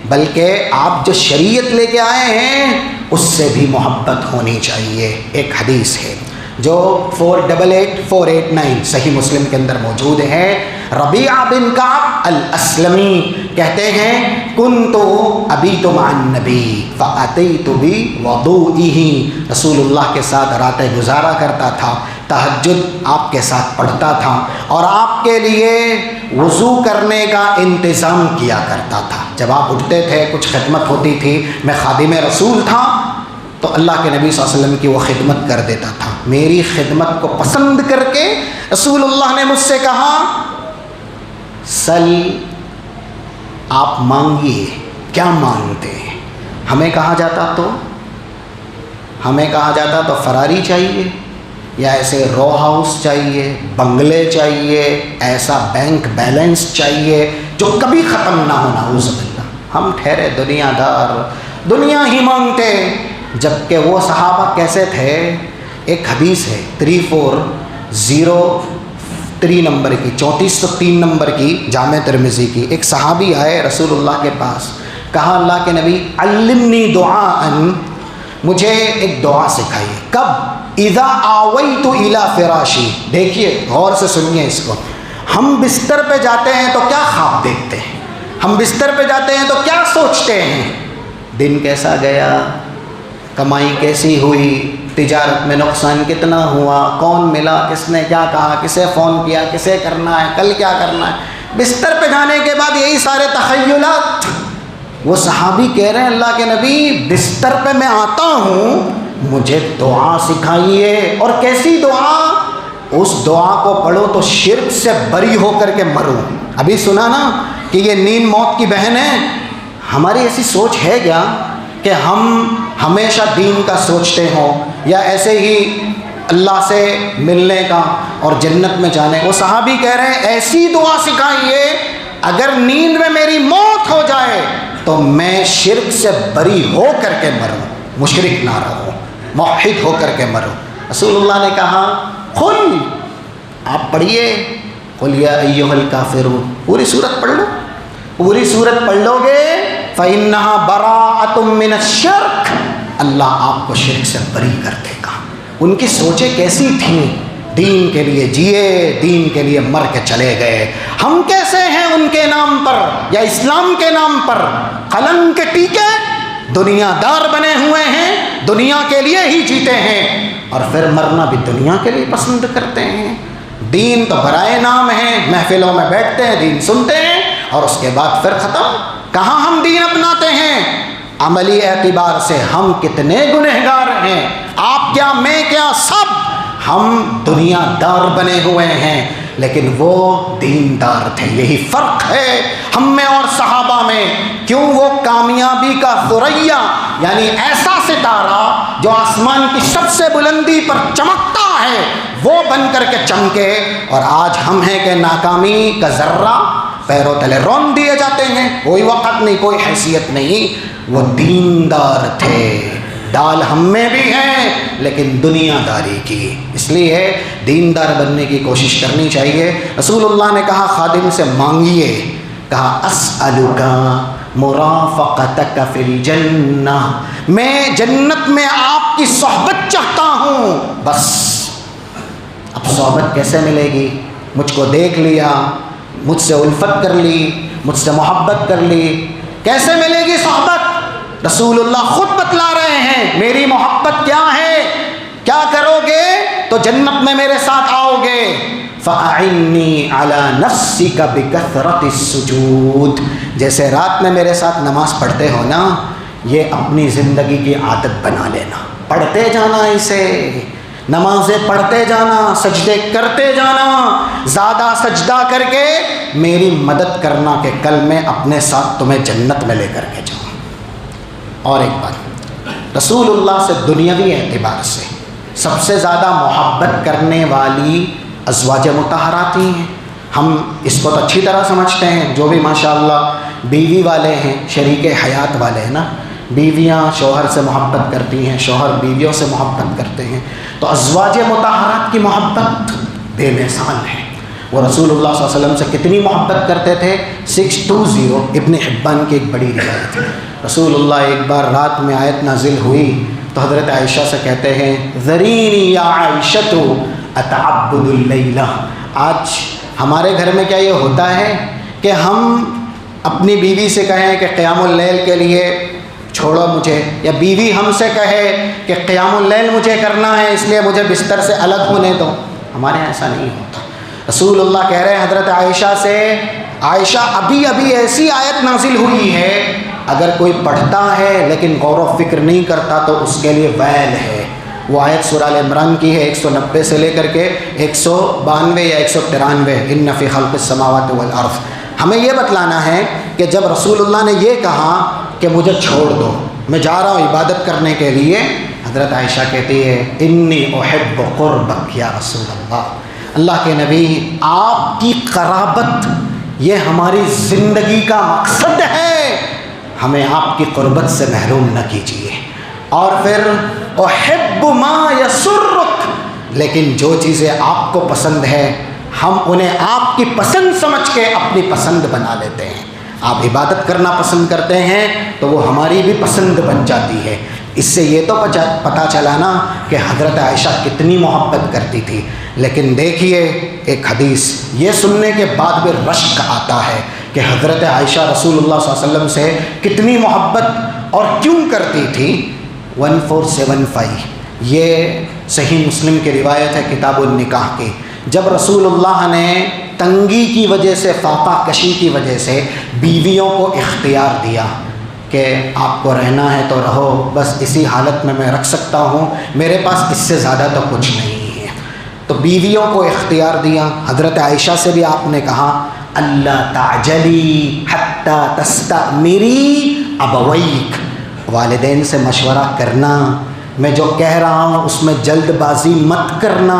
بلکہ آپ جو شریعت لے کے آئے ہیں اس سے بھی محبت ہونی چاہیے۔ ایک حدیث ہے جو 488489 صحیح مسلم کے اندر موجود ہے، ربیعہ بن کعب الاسلمی کہتے ہیں کنت ابیت مع النبی فاتیت بوضوئہ، رسول اللہ کے ساتھ راتیں گزارا کرتا تھا، تہجد آپ کے ساتھ پڑھتا تھا، اور آپ کے لیے وضو کرنے کا انتظام کیا کرتا تھا۔ جب آپ اٹھتے تھے کچھ خدمت ہوتی تھی، میں خادم رسول تھا تو اللہ کے نبی صلی اللہ علیہ وسلم کی وہ خدمت کر دیتا تھا۔ میری خدمت کو پسند کر کے رسول اللہ نے مجھ سے کہا سل، آپ مانگیے، کیا مانگتے ہیں؟ ہمیں کہا جاتا تو فراری چاہیے، یا ایسے رو ہاؤس چاہیے، بنگلے چاہیے، ایسا بینک بیلنس چاہیے جو کبھی ختم نہ ہونا۔ نعوذ باللہ، ہم ٹھہرے دنیا دار، دنیا ہی مانگتے، جبکہ وہ صحابہ کیسے تھے؟ ایک حدیث ہے 3403 نمبر کی، 3403 نمبر کی جامع ترمذی کی، ایک صحابی آئے رسول اللہ کے پاس، کہا اللہ کے نبی علمنی دعاء، مجھے ایک دعا سکھائیے۔ کب؟ اذا آویت الی فراشی، دیکھیے غور سے سنیے اس کو، ہم بستر پہ جاتے ہیں تو کیا خواب دیکھتے ہیں؟ ہم بستر پہ جاتے ہیں تو کیا سوچتے ہیں؟ دن کیسا گیا، کمائی کیسی ہوئی، تجارت میں نقصان کتنا ہوا، کون ملا، کس نے کیا کہا، کسے فون کیا، کسے کرنا ہے، کل کیا کرنا ہے۔ بستر پہ جانے کے بعد یہی سارے تخیلات۔ وہ صحابی کہہ رہے ہیں اللہ کے نبی بستر پہ میں آتا ہوں، مجھے دعا سکھائیے۔ اور کیسی دعا؟ اس دعا کو پڑھو تو شرک سے بری ہو کر کے مرو۔ ابھی سنا نا کہ یہ نیند موت کی بہن ہے، ہماری ایسی سوچ ہے کیا کہ ہم ہمیشہ دین کا سوچتے ہوں یا ایسے ہی اللہ سے ملنے کا اور جنت میں جانے؟ وہ صحابی کہہ رہے ہیں ایسی دعا سکھائیے اگر نیند میں میری موت ہو جائے تو میں شرک سے بری ہو کر کے مروں، مشرک نہ رہوں، موحد ہو کر کے مروں۔ رسول اللہ نے کہا قل، آپ پڑھیے قل یا ایھا الکافرون، پوری سورت پڑھ لو، پوری سورت پڑھ لو گے فإنها براءۃ من الشرک، اللہ آپ کو شرک سے بری کر دے گا۔ ان کی سوچیں کیسی تھیں؟ دین کے لیے جیے، دین کے لیے مر کے چلے گئے۔ ہم کیسے ہیں ان کے نام پر یا اسلام کے نام پر قلم کے ٹیکے، دنیا دار بنے ہوئے ہیں، دنیا کے لیے ہی جیتے ہیں اور پھر مرنا بھی دنیا کے لیے پسند کرتے ہیں۔ دین تو برائے نام ہے، محفلوں میں بیٹھتے ہیں، دین سنتے ہیں اور اس کے بعد پھر ختم۔ کہاں ہم دین اپناتے ہیں؟ عملی اعتبار سے ہم کتنے گنہگار ہیں، آپ کیا میں کیا، سب ہم دنیا دار بنے ہوئے ہیں لیکن وہ دیندار تھے۔ یہی فرق ہے ہم میں اور صحابہ میں۔ کیوں؟ وہ کامیابی کا ثریا یعنی ایسا ستارہ جو آسمان کی سب سے بلندی پر چمکتا ہے وہ بن کر کے چمکے، اور آج ہم ہیں کہ ناکامی کا ذرہ پیروں تلے رون دیے جاتے ہیں، کوئی وقت نہیں، کوئی حیثیت نہیں۔ وہ دیندار تھے، ڈال ہم میں بھی ہیں لیکن دنیا داری کی، اس لیے دیندار بننے کی کوشش کرنی چاہیے۔ رسول اللہ نے کہا خادم سے مانگیے، کہا اسألک مرافقتک فی الجنہ، میں جنت میں آپ کی صحبت چاہتا ہوں۔ بس اب صحبت کیسے ملے گی؟ مجھ کو دیکھ لیا، مجھ سے الفت کر لی، مجھ سے محبت کر لی، کیسے ملے گی صحبت؟ رسول اللہ خود بتلا رہے ہیں میری محبت کیا ہے، کیا کرو گے تو جنت میں میرے ساتھ آؤ گے۔ فَأَعِنِّي عَلَى نَفْسِكَ بِكَثْرَةِ السُّجُودِ، جیسے رات میں میرے ساتھ نماز پڑھتے ہو نا، یہ اپنی زندگی کی عادت بنا لینا، پڑھتے جانا، اسے نمازیں پڑھتے جانا، سجدے کرتے جانا، زیادہ سجدہ کر کے میری مدد کرنا کہ کل میں اپنے ساتھ تمہیں جنت میں لے کر کے جاؤں۔ اور ایک بات، رسول اللہ سے دنیاوی اعتبار سے سب سے زیادہ محبت کرنے والی ازواج مطہرات ہی ہیں۔ ہم اس کو تو اچھی طرح سمجھتے ہیں، جو بھی ماشاءاللہ بیوی والے ہیں، شریک حیات والے ہیں نا، بیویاں شوہر سے محبت کرتی ہیں، شوہر بیویوں سے محبت کرتے ہیں، تو ازواج مطہرات کی محبت بے مثال ہے۔ وہ رسول اللہ صلی اللہ علیہ وسلم سے کتنی محبت کرتے تھے؟ 620 ابن حبان کی ایک بڑی روایت ہے۔ رسول اللہ ایک بار رات میں آیت نازل ہوئی تو حضرت عائشہ سے کہتے ہیں ذرینی یا عائشۃ اتعبد اللیلہ۔ آج ہمارے گھر میں کیا یہ ہوتا ہے کہ ہم اپنی بیوی سے کہیں کہ قیام اللیل کے لیے چھوڑو مجھے، یا بیوی ہم سے کہے کہ قیام اللیل مجھے کرنا ہے اس لیے مجھے بستر سے الگ ہونے دو؟ ہمارے یہاں ایسا نہیں ہوتا۔ رسول اللہ کہہ رہے ہیں حضرت عائشہ سے، عائشہ ابھی ابھی ایسی آیت نازل ہوئی ہے اگر کوئی پڑھتا ہے لیکن غور و فکر نہیں کرتا تو اس کے لیے ویل ہے۔ وہ آیت سورہ ال عمران کی ہے، 190 سے لے کر کے 192 یا 193، ان فی خلق السماوات والارض۔ ہمیں یہ بتلانا ہے کہ جب رسول اللہ نے یہ کہا کہ مجھے چھوڑ دو، میں جا رہا ہوں عبادت کرنے کے لیے، حضرت عائشہ کہتی ہے انی احب قربک یا رسول اللہ، اللہ کے نبی آپ کی قرابت یہ ہماری زندگی کا مقصد ہے، ہمیں آپ کی قربت سے محروم نہ کیجیے۔ اور پھر احب ما یسرک، لیکن جو چیزیں آپ کو پسند ہے ہم انہیں آپ کی پسند سمجھ کے اپنی پسند بنا لیتے ہیں۔ آپ عبادت کرنا پسند کرتے ہیں تو وہ ہماری بھی پسند بن جاتی ہے۔ اس سے یہ تو پتہ چلا نا کہ حضرت عائشہ کتنی محبت کرتی تھی۔ لیکن دیکھیے ایک حدیث یہ سننے کے بعد بھی رشک آتا ہے کہ حضرت عائشہ رسول اللہ صلی اللہ علیہ وسلم سے کتنی محبت اور کیوں کرتی تھی۔ 1475 یہ صحیح مسلم کی روایت ہے کتاب النکاح کی۔ جب رسول اللہ نے تنگی کی وجہ سے، فاقہ کشی کی وجہ سے بیویوں کو اختیار دیا کہ آپ کو رہنا ہے تو رہو، بس اسی حالت میں رکھ سکتا ہوں، میرے پاس اس سے زیادہ تو کچھ نہیں ہے، تو بیویوں کو اختیار دیا۔ حضرت عائشہ سے بھی آپ نے کہا اللہ تعجلی حتی تستأمری ابویک، والدین سے مشورہ کرنا، میں جو کہہ رہا ہوں اس میں جلد بازی مت کرنا،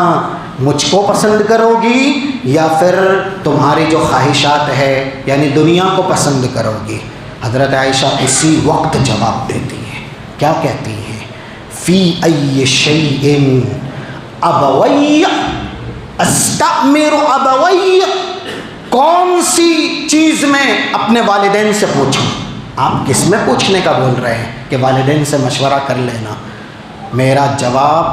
مجھ کو پسند کرو گی یا پھر تمہاری جو خواہشات ہے یعنی دنیا کو پسند کرو گی؟ حضرت عائشہ اسی وقت جواب دیتی ہیں، کیا کہتی ہیں؟ فی ای شیء ابوی استأمر ابوی، کون سی چیز میں اپنے والدین سے پوچھوں؟ آپ کس میں پوچھنے کا بول رہے ہیں کہ والدین سے مشورہ کر لینا؟ میرا جواب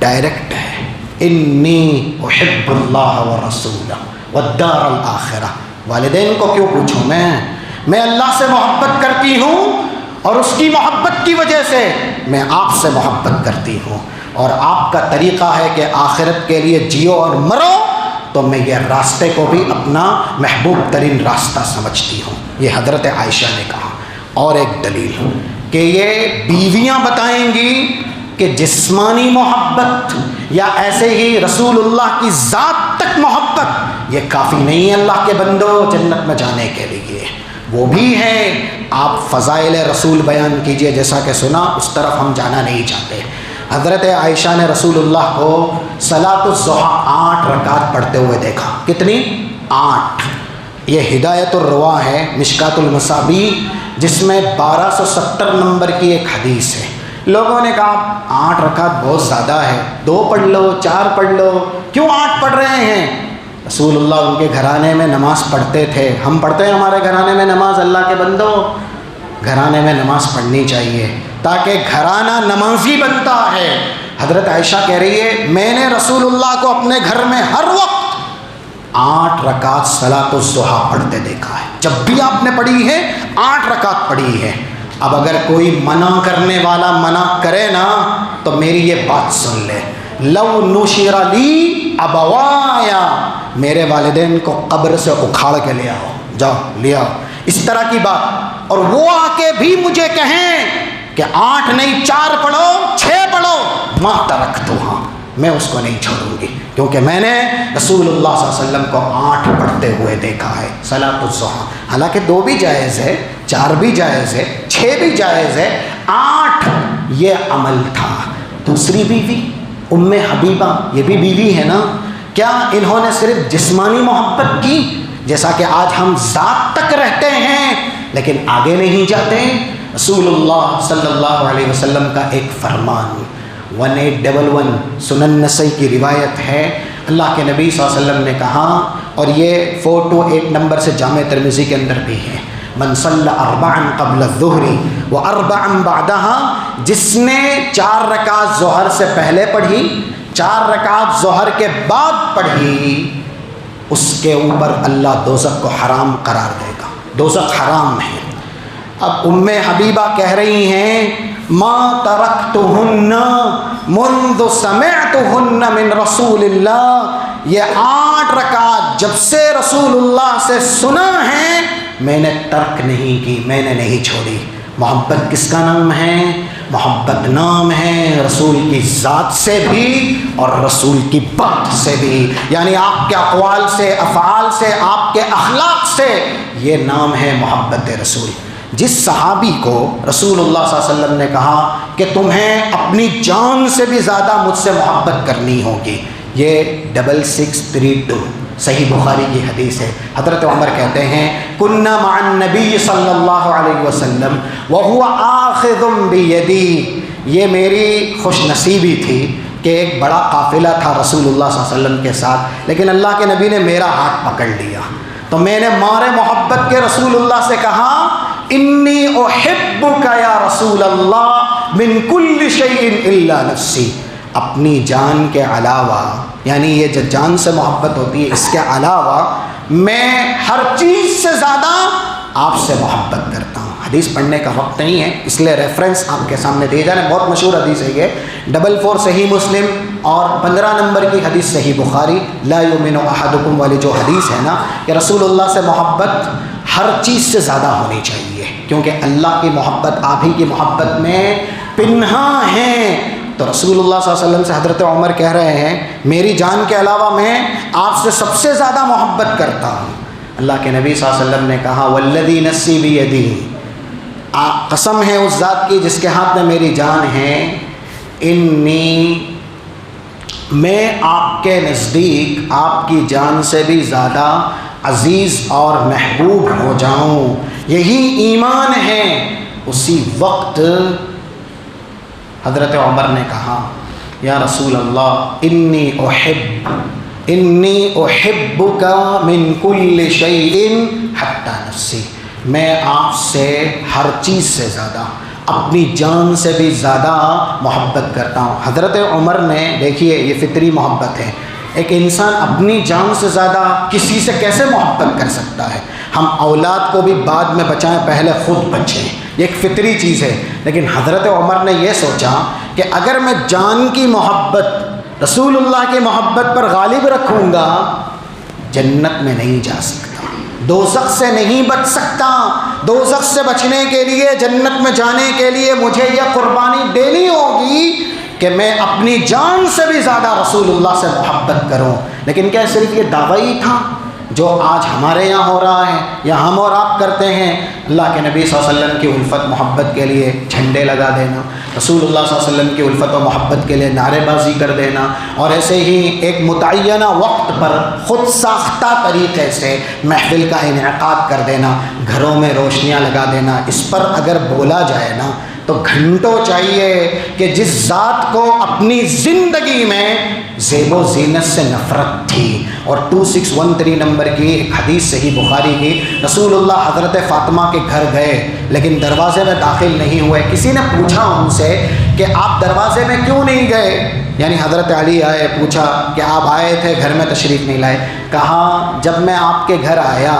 ڈائریکٹ ہے، انی احب اللہ ورسولہ والدار الآخرہ۔ والدین کو کیوں پوچھوں؟ میں اللہ سے محبت کرتی ہوں اور اس کی محبت کی وجہ سے میں آپ سے محبت کرتی ہوں، اور آپ کا طریقہ ہے کہ آخرت کے لیے جیو اور مرو، تو میں یہ راستے کو بھی اپنا محبوب ترین راستہ سمجھتی ہوں۔ یہ حضرت عائشہ نے کہا۔ اور ایک دلیل کہ یہ بیویاں بتائیں گی کہ جسمانی محبت یا ایسے ہی رسول اللہ کی ذات تک محبت یہ کافی نہیں ہے اللہ کے بندو جنت میں جانے کے لیے، وہ بھی ہے۔ آپ فضائل رسول بیان کیجئے، جیسا کہ سنا اس طرف ہم جانا نہیں چاہتے۔ حضرت عائشہ نے رسول اللہ کو صلاۃ الضحیٰ 8 رکعت پڑھتے ہوئے دیکھا۔ کتنی؟ 8۔ یہ ہدایت الرواہ ہے مشکات المصابیح، جس میں 1270 نمبر کی ایک حدیث ہے۔ لوگوں نے کہا 8 رکعت بہت زیادہ ہے، 2 پڑھ لو، 4 پڑھ لو، کیوں 8 پڑھ رہے ہیں؟ رسول اللہ ان کے گھرانے میں نماز پڑھتے تھے، ہم پڑھتے ہیں ہمارے گھرانے میں نماز؟ اللہ کے بندو، گھرانے میں نماز پڑھنی چاہیے تاکہ گھرانہ نمازی بنتا ہے۔ حضرت عائشہ کہہ رہی ہے میں نے رسول اللہ کو اپنے گھر میں ہر وقت 8 رکعت صلاۃ الضحیٰ پڑھتے دیکھا ہے، جب بھی آپ نے پڑھی ہے 8 رکعت پڑھی ہے۔ اب اگر کوئی منع کرنے والا منع کرے نا تو میری یہ بات سن لے، لو نشر لی ابوایا، میرے والدین کو قبر سے اکھاڑ کے لے آؤ، جاؤ لے آؤ، اس طرح کی بات، اور وہ آ کے بھی مجھے کہیں کہ 8 نہیں 4 پڑھو 6 پڑھو، ما ترکتھا، میں اس کو نہیں چھوڑوں گی، کیونکہ میں نے رسول اللہ صلی اللہ علیہ وسلم کو 8 پڑھتے ہوئے دیکھا ہے صلاۃ الضحیٰ۔ حالانکہ 2 بھی جائز ہے، 4 بھی جائز ہے، 6 بھی جائز ہے، 8 یہ عمل تھا۔ دوسری بیوی ام حبیبہ، یہ بھی بیوی ہے نا، کیا انہوں نے صرف جسمانی محبت کی؟ جیسا کہ آج ہم ذات تک رہتے ہیں لیکن آگے نہیں جاتے۔ رسول اللہ صلی اللہ علیہ وسلم کا ایک فرمان 1811 سنن نسائی کی روایت ہے، اللہ کے نبی صلی اللہ علیہ وسلم نے کہا، اور یہ 428 نمبر سے جامع ترمذی کے اندر بھی ہے، من صلی 4 قبل الظہر و 4 بعدہا، جس نے 4 رکعت ظہر سے پہلے پڑھی، 4 رکعت ظہر کے بعد پڑھی، اس کے اوپر اللہ دوزخ کو حرام قرار دے گا، دوزخ حرام ہے۔ اب ام حبیبہ کہہ رہی ہیں ما ترکتہن منذ سمعتہن من رسول اللہ، یہ 8 رکعت جب سے رسول اللہ سے سنا ہے میں نے ترک نہیں کی، میں نے نہیں چھوڑی۔ محبت کس کا نام ہے؟ محبت نام ہے رسول کی ذات سے بھی اور رسول کی بات سے بھی، یعنی آپ کے اقوال سے، افعال سے، آپ کے اخلاق سے، یہ نام ہے محبت رسول۔ جس صحابی کو رسول اللہ صلی اللہ علیہ وسلم نے کہا کہ تمہیں اپنی جان سے بھی زیادہ مجھ سے محبت کرنی ہوگی، یہ 6632 صحیح بخاری کی حدیث ہے۔ حضرت عمر کہتے ہیں کنا مع النبی صلی اللہ علیہ وسلم وہو آخذ بیدی، یہ میری خوش نصیبی تھی کہ ایک بڑا قافلہ تھا رسول اللہ صلی اللہ علیہ وسلم کے ساتھ، لیکن اللہ کے نبی نے میرا ہاتھ پکڑ لیا، تو میں نے مارے محبت کے رسول اللہ سے کہا انی احبک یا رسول اللہ من کل شیء الا نفسی، اپنی جان کے علاوہ، یعنی یہ جو جان سے محبت ہوتی ہے اس کے علاوہ میں ہر چیز سے زیادہ آپ سے محبت کرتا ہوں۔ حدیث پڑھنے کا وقت نہیں ہے اس لیے ریفرنس آپ کے سامنے دیے جا رہے ہیں، بہت مشہور حدیث ہے یہ، 44 صحیح مسلم اور 15 نمبر کی حدیث صحیح بخاری، لا یؤمن احدکم والی جو حدیث ہے نا، کہ رسول اللہ سے محبت ہر چیز سے زیادہ ہونی چاہیے، کیونکہ اللہ کی محبت آپ ہی کی محبت میں پنہاں ہے۔ تو رسول اللہ صلی اللہ علیہ وسلم سے حضرت عمر کہہ رہے ہیں میری جان کے علاوہ میں آپ سے سب سے زیادہ محبت کرتا ہوں۔ اللہ کے نبی صلی اللہ علیہ وسلم نے کہا والذی نفسی بیدی، قسم ہے اس ذات کی جس کے ہاتھ میں میری جان ہے، انی، میں آپ کے نزدیک آپ کی جان سے بھی زیادہ عزیز اور محبوب ہو جاؤں، یہی ایمان ہے۔ اسی وقت حضرت عمر نے کہا یا رسول اللہ انی احبک من کل شیء حتی نفسی، میں آپ سے ہر چیز سے زیادہ، اپنی جان سے بھی زیادہ محبت کرتا ہوں۔ حضرت عمر نے، دیکھیے یہ فطری محبت ہے، ایک انسان اپنی جان سے زیادہ کسی سے کیسے محبت کر سکتا ہے؟ ہم اولاد کو بھی بعد میں بچائیں، پہلے خود بچیں، یہ ایک فطری چیز ہے۔ لیکن حضرت عمر نے یہ سوچا کہ اگر میں جان کی محبت رسول اللہ کی محبت پر غالب رکھوں گا، جنت میں نہیں جا سکتا، دوزخ سے نہیں بچ سکتا۔ دوزخ سے بچنے کے لیے، جنت میں جانے کے لیے مجھے یہ قربانی دینی ہوگی کہ میں اپنی جان سے بھی زیادہ رسول اللہ سے محبت کروں۔ لیکن کیا صرف یہ دعویٰ ہی تھا جو آج ہمارے یہاں ہو رہا ہے یا ہم اور آپ کرتے ہیں؟ اللہ کے نبی صلی اللہ علیہ وسلم کی الفت محبت کے لیے جھنڈے لگا دینا، رسول اللہ صلی اللہ علیہ وسلم کی الفت و محبت کے لیے نعرے بازی کر دینا، اور ایسے ہی ایک متعینہ وقت پر خود ساختہ طریقے سے محفل کا انعقاد کر دینا، گھروں میں روشنیاں لگا دینا، اس پر اگر بولا جائے نا تو گھنٹوں چاہیے کہ جس ذات کو اپنی زندگی میں زیب و زینت سے نفرت تھی۔ اور 2613 نمبر کی ایک حدیث صحیح بخاری کی، رسول اللہ حضرت فاطمہ کے گھر گئے لیکن دروازے میں داخل نہیں ہوئے۔ کسی نے پوچھا ان سے کہ آپ دروازے میں کیوں نہیں گئے؟ یعنی حضرت علی آئے، پوچھا کہ آپ آئے تھے، گھر میں تشریف نہیں لائے؟ کہا جب میں آپ کے گھر آیا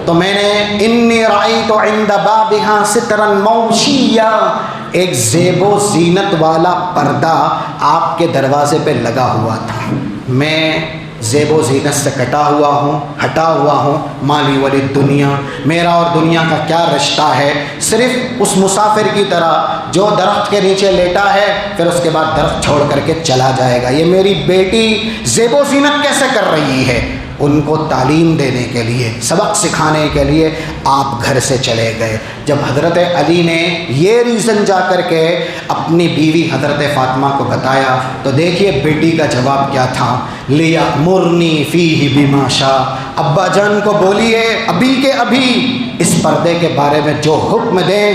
تو میں نے انی رأیت عند بابھا سترا موشیا، ایک زیب و زینت والا پردہ آپ کے دروازے پہ لگا ہوا تھا۔ میں زیب و زینت سے ہٹا ہوا ہوں، مالی ولی دنیا، میرا اور دنیا کا کیا رشتہ ہے؟ صرف اس مسافر کی طرح جو درخت کے نیچے لیٹا ہے پھر اس کے بعد درخت چھوڑ کر کے چلا جائے گا۔ یہ میری بیٹی زیب و زینت کیسے کر رہی ہے؟ ان کو تعلیم دینے کے لیے، سبق سکھانے کے لیے آپ گھر سے چلے گئے۔ جب حضرت علی نے یہ ریزن جا کر کے اپنی بیوی حضرت فاطمہ کو بتایا تو دیکھیے بیٹی کا جواب کیا تھا، لِیَأْمُرْنِی فِیہ بِمَا شَاءَ، ابا جان کو بولیے ابھی کے ابھی اس پردے کے بارے میں جو حکم دیں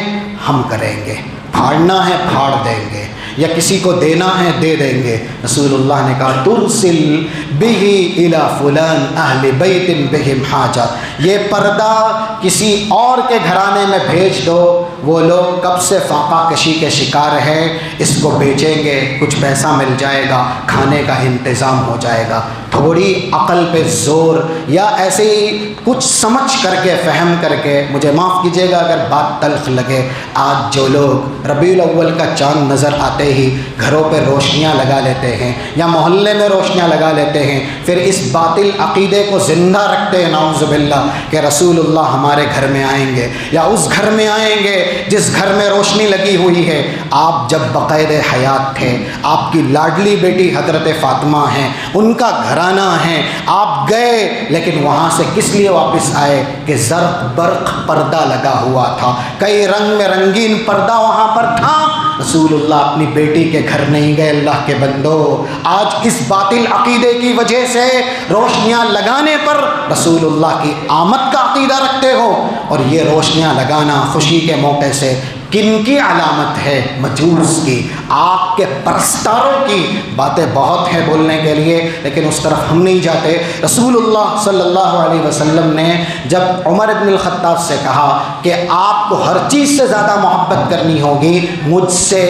ہم کریں گے، پھاڑنا ہے پھاڑ دیں گے، یا کسی کو دینا ہے دے دیں گے۔ رسول اللہ نے کہا ترسل بہ الی فلان اہل بیت بہم حاجہ، یہ پردہ کسی اور کے گھرانے میں بھیج دو، وہ لوگ کب سے فاقہ کشی کے شکار ہیں، اس کو بیچیں گے، کچھ پیسہ مل جائے گا، کھانے کا انتظام ہو جائے گا۔ تھوڑی عقل پہ زور یا ایسے ہی کچھ سمجھ کر کے فہم کر کے، مجھے معاف کیجیے گا اگر بات تلخ لگے، آج جو لوگ ربیع الاول کا چاند نظر آتے ہی گھروں پہ روشنیاں لگا لیتے ہیں یا محلے میں روشنیاں لگا لیتے ہیں، پھر اس باطل عقیدے کو زندہ رکھتے ہیں نعوذ باللہ کہ رسول اللہ ہمارے گھر میں آئیں گے یا اس گھر میں آئیں گے جس گھر میں روشنی لگی ہوئی ہے۔ آپ جب بقید حیات تھے، آپ کی لاڈلی بیٹی حضرت فاطمہ ہیں، ان کا گھرانہ ہے، آپ گئے لیکن وہاں سے کس لیے واپس آئے کہ زرق برق پردہ لگا ہوا تھا، کئی رنگ میں رنگین پردہ وہاں پر تھا۔ رسول اللہ اپنی بیٹی کے گھر نہیں گئے۔ اللہ کے بندو، آج اس باطل عقیدے کی وجہ سے روشنیاں لگانے پر رسول اللہ کی آمد کا عقیدہ رکھتے ہو، اور یہ روشنیاں لگانا خوشی کے موقع سے کن کی علامت ہے؟ مجوس کی، آگ کے پرستاروں کی۔ باتیں بہت ہیں بولنے کے لیے لیکن اس طرف ہم نہیں جاتے۔ رسول اللہ صلی اللہ علیہ وسلم نے جب عمر بن الخطاب سے کہا کہ آپ کو ہر چیز سے زیادہ محبت کرنی ہوگی مجھ سے،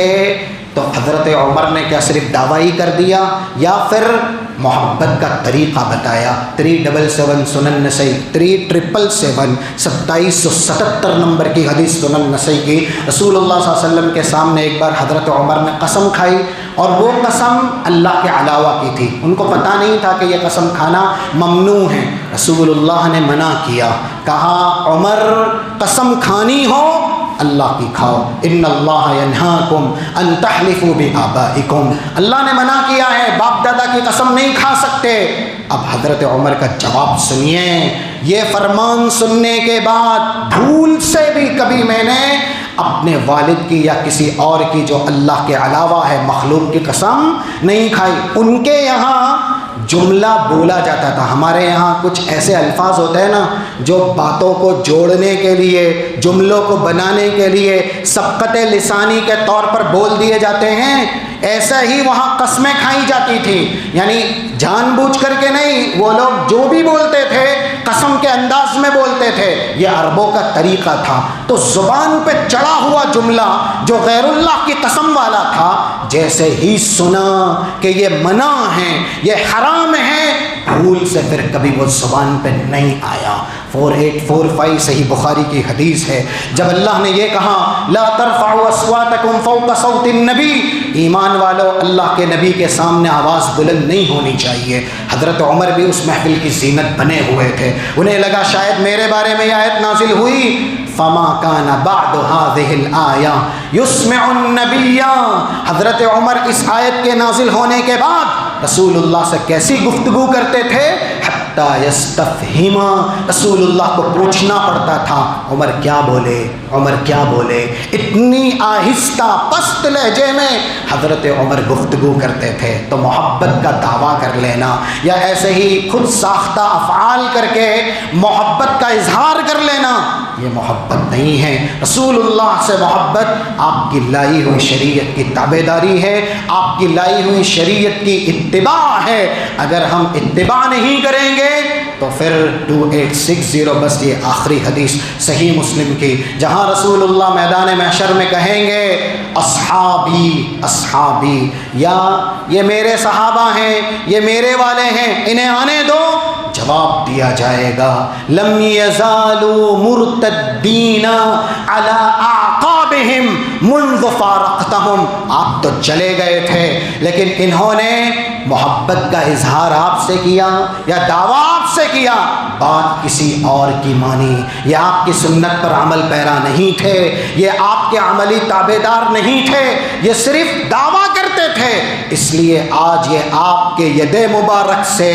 تو حضرت عمر نے کیا صرف دعویٰ ہی کر دیا یا پھر محبت کا طریقہ بتایا؟ 377 سنن نسائی، 3777 2777 نمبر کی حدیث سنن نسائی کی، رسول اللہ صلی اللہ علیہ وسلم کے سامنے ایک بار حضرت عمر نے قسم کھائی، اور وہ قسم اللہ کے علاوہ کی تھی۔ ان کو پتہ نہیں تھا کہ یہ قسم کھانا ممنوع ہے۔ رسول اللہ نے منع کیا، کہا عمر قسم کھانی ہو اللہ کی کھاؤ، ان اللہ ینہاکم ان تحلفوا بآبائکم، اللہ نے منع کیا ہے، باپ دادا کی قسم نہیں کھا سکتے۔ اب حضرت عمر کا جواب سنیے، یہ فرمان سننے کے بعد بھول سے بھی کبھی میں نے اپنے والد کی یا کسی اور کی جو اللہ کے علاوہ ہے مخلوق کی قسم نہیں کھائی۔ ان کے یہاں جملہ بولا جاتا تھا، ہمارے یہاں کچھ ایسے الفاظ ہوتے ہیں نا جو باتوں کو جوڑنے کے لیے، جملوں کو بنانے کے لیے سبقت لسانی کے طور پر بول دیے جاتے ہیں، ایسا ہی وہاں قسمیں کھائی جاتی تھی، یعنی جان بوجھ کر کے نہیں، وہ لوگ جو بھی بولتے تھے قسم کے انداز میں بولتے تھے، یہ عربوں کا طریقہ تھا۔ تو زبان پہ چڑھا ہوا جملہ جو غیر اللہ کی قسم والا تھا، جیسے ہی سنا کہ یہ منع ہے، یہ حرام ہے، بھول سے پھر کبھی وہ زبان پہ نہیں آیا۔ 4845 صحیح بخاری کی حدیث ہے، جب اللہ نے یہ کہا لا ترفعوا اصواتکم فوق صوت النبی، ایمان والو اللہ کے نبی کے سامنے آواز بلند نہیں ہونی چاہیے۔ حضرت عمر بھی اس محفل کی زینت بنے ہوئے تھے، انہیں لگا شاید میرے بارے میں یہ آیت نازل ہوئی فما کان بعد هذه الآیہ یسمع النبی۔ حضرت عمر اس آیت کے نازل ہونے کے بعد رسول اللہ سے کیسی گفتگو کرتے تھے، حتی یستفہم، رسول اللہ کو پوچھنا پڑتا تھا عمر کیا بولے، عمر کیا بولے، اتنی آہستہ پست لہجے میں حضرت عمر گفتگو کرتے تھے۔ تو محبت کا دعویٰ کر لینا یا ایسے ہی خود ساختہ افعال کر کے محبت کا اظہار کر لینا، یہ محبت نہیں ہے۔ رسول اللہ سے محبت آپ کی لائی ہوئی شریعت کی تابع داری ہے، آپ کی لائی ہوئی شریعت کی اتباع ہے۔ اگر ہم اتباع نہیں کریں گے تو پھر 2860 بس یہ آخری حدیث صحیح مسلم کی، جہاں رسول اللہ میدان محشر میں کہیں گے اصحابی اصحابی، یا یہ میرے صحابہ ہیں، یہ میرے والے ہیں، انہیں آنے دو۔ جواب دیا جائے گا لم یزالوا مرتدین علی اعقابہم منذ فارقتہم، آپ تو چلے گئے تھے لیکن انہوں نے محبت کا اظہار آپ سے کیا یا دعویٰ آپ سے کیا، بات کسی اور کی مانی، یہ آپ کی سنت پر عمل پیرا نہیں تھے، یہ آپ کے عملی تابع دار نہیں تھے، یہ صرف دعویٰ کرتے تھے، اس لیے آج یہ آپ کے ید مبارک سے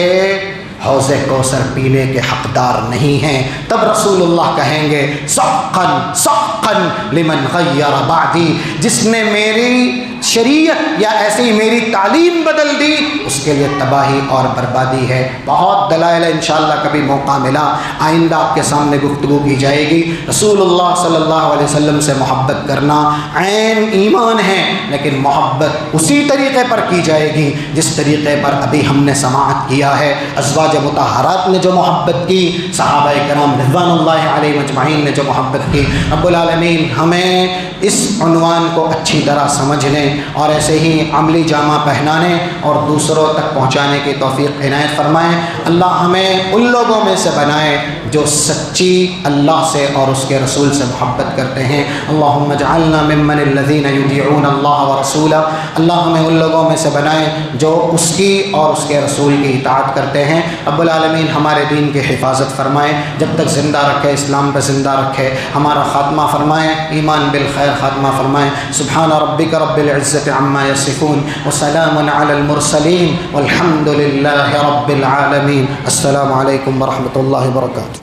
حوض کوثر پینے کے حقدار نہیں ہیں۔ تب رسول اللہ کہیں گے سحقا سحقا لمن غیر بعدی، جس نے میری شریعت یا ایسی میری تعلیم بدل دی اس کے لیے تباہی اور بربادی ہے۔ بہت دلائل انشاءاللہ کبھی موقع ملا آئندہ آپ کے سامنے گفتگو کی جائے گی۔ رسول اللہ صلی اللہ علیہ وسلم سے محبت کرنا عین ایمان ہے، لیکن محبت اسی طریقے پر کی جائے گی جس طریقے پر ابھی ہم نے سماعت کیا ہے۔ ازواج مطہرات نے جو محبت کی، صحابہ کرام رضوان اللہ علیہ مجمعین نے جو محبت کی، رب العالمین ہمیں اس عنوان کو اچھی طرح سمجھنے اور ایسے ہی عملی جامہ پہنانے اور دوسروں تک پہنچانے کی توفیق عنایت فرمائیں۔ اللہ ہمیں ان لوگوں میں سے بنائے جو سچی اللہ سے اور اس کے رسول سے محبت کرتے ہیں۔ اللہم اجعلنا ممن الذین یطیعون اللہ ورسولہ، اللہ ہمیں ان لوگوں میں سے بنائے جو اس کی اور اس کے رسول کی اطاعت کرتے ہیں۔ رب العالمین ہمارے دین کی حفاظت فرمائے، جب تک زندہ رکھے اسلام پہ زندہ رکھے، ہمارا خاتمہ فرمائے، ایمان بالخیر خاتمہ فرمائے۔ سبحان ربک رب العزت عما یصفون وسلام علی المرسلین والحمد للہ رب العالمین۔ السلام علیکم ورحمۃ اللہ وبرکاتہ۔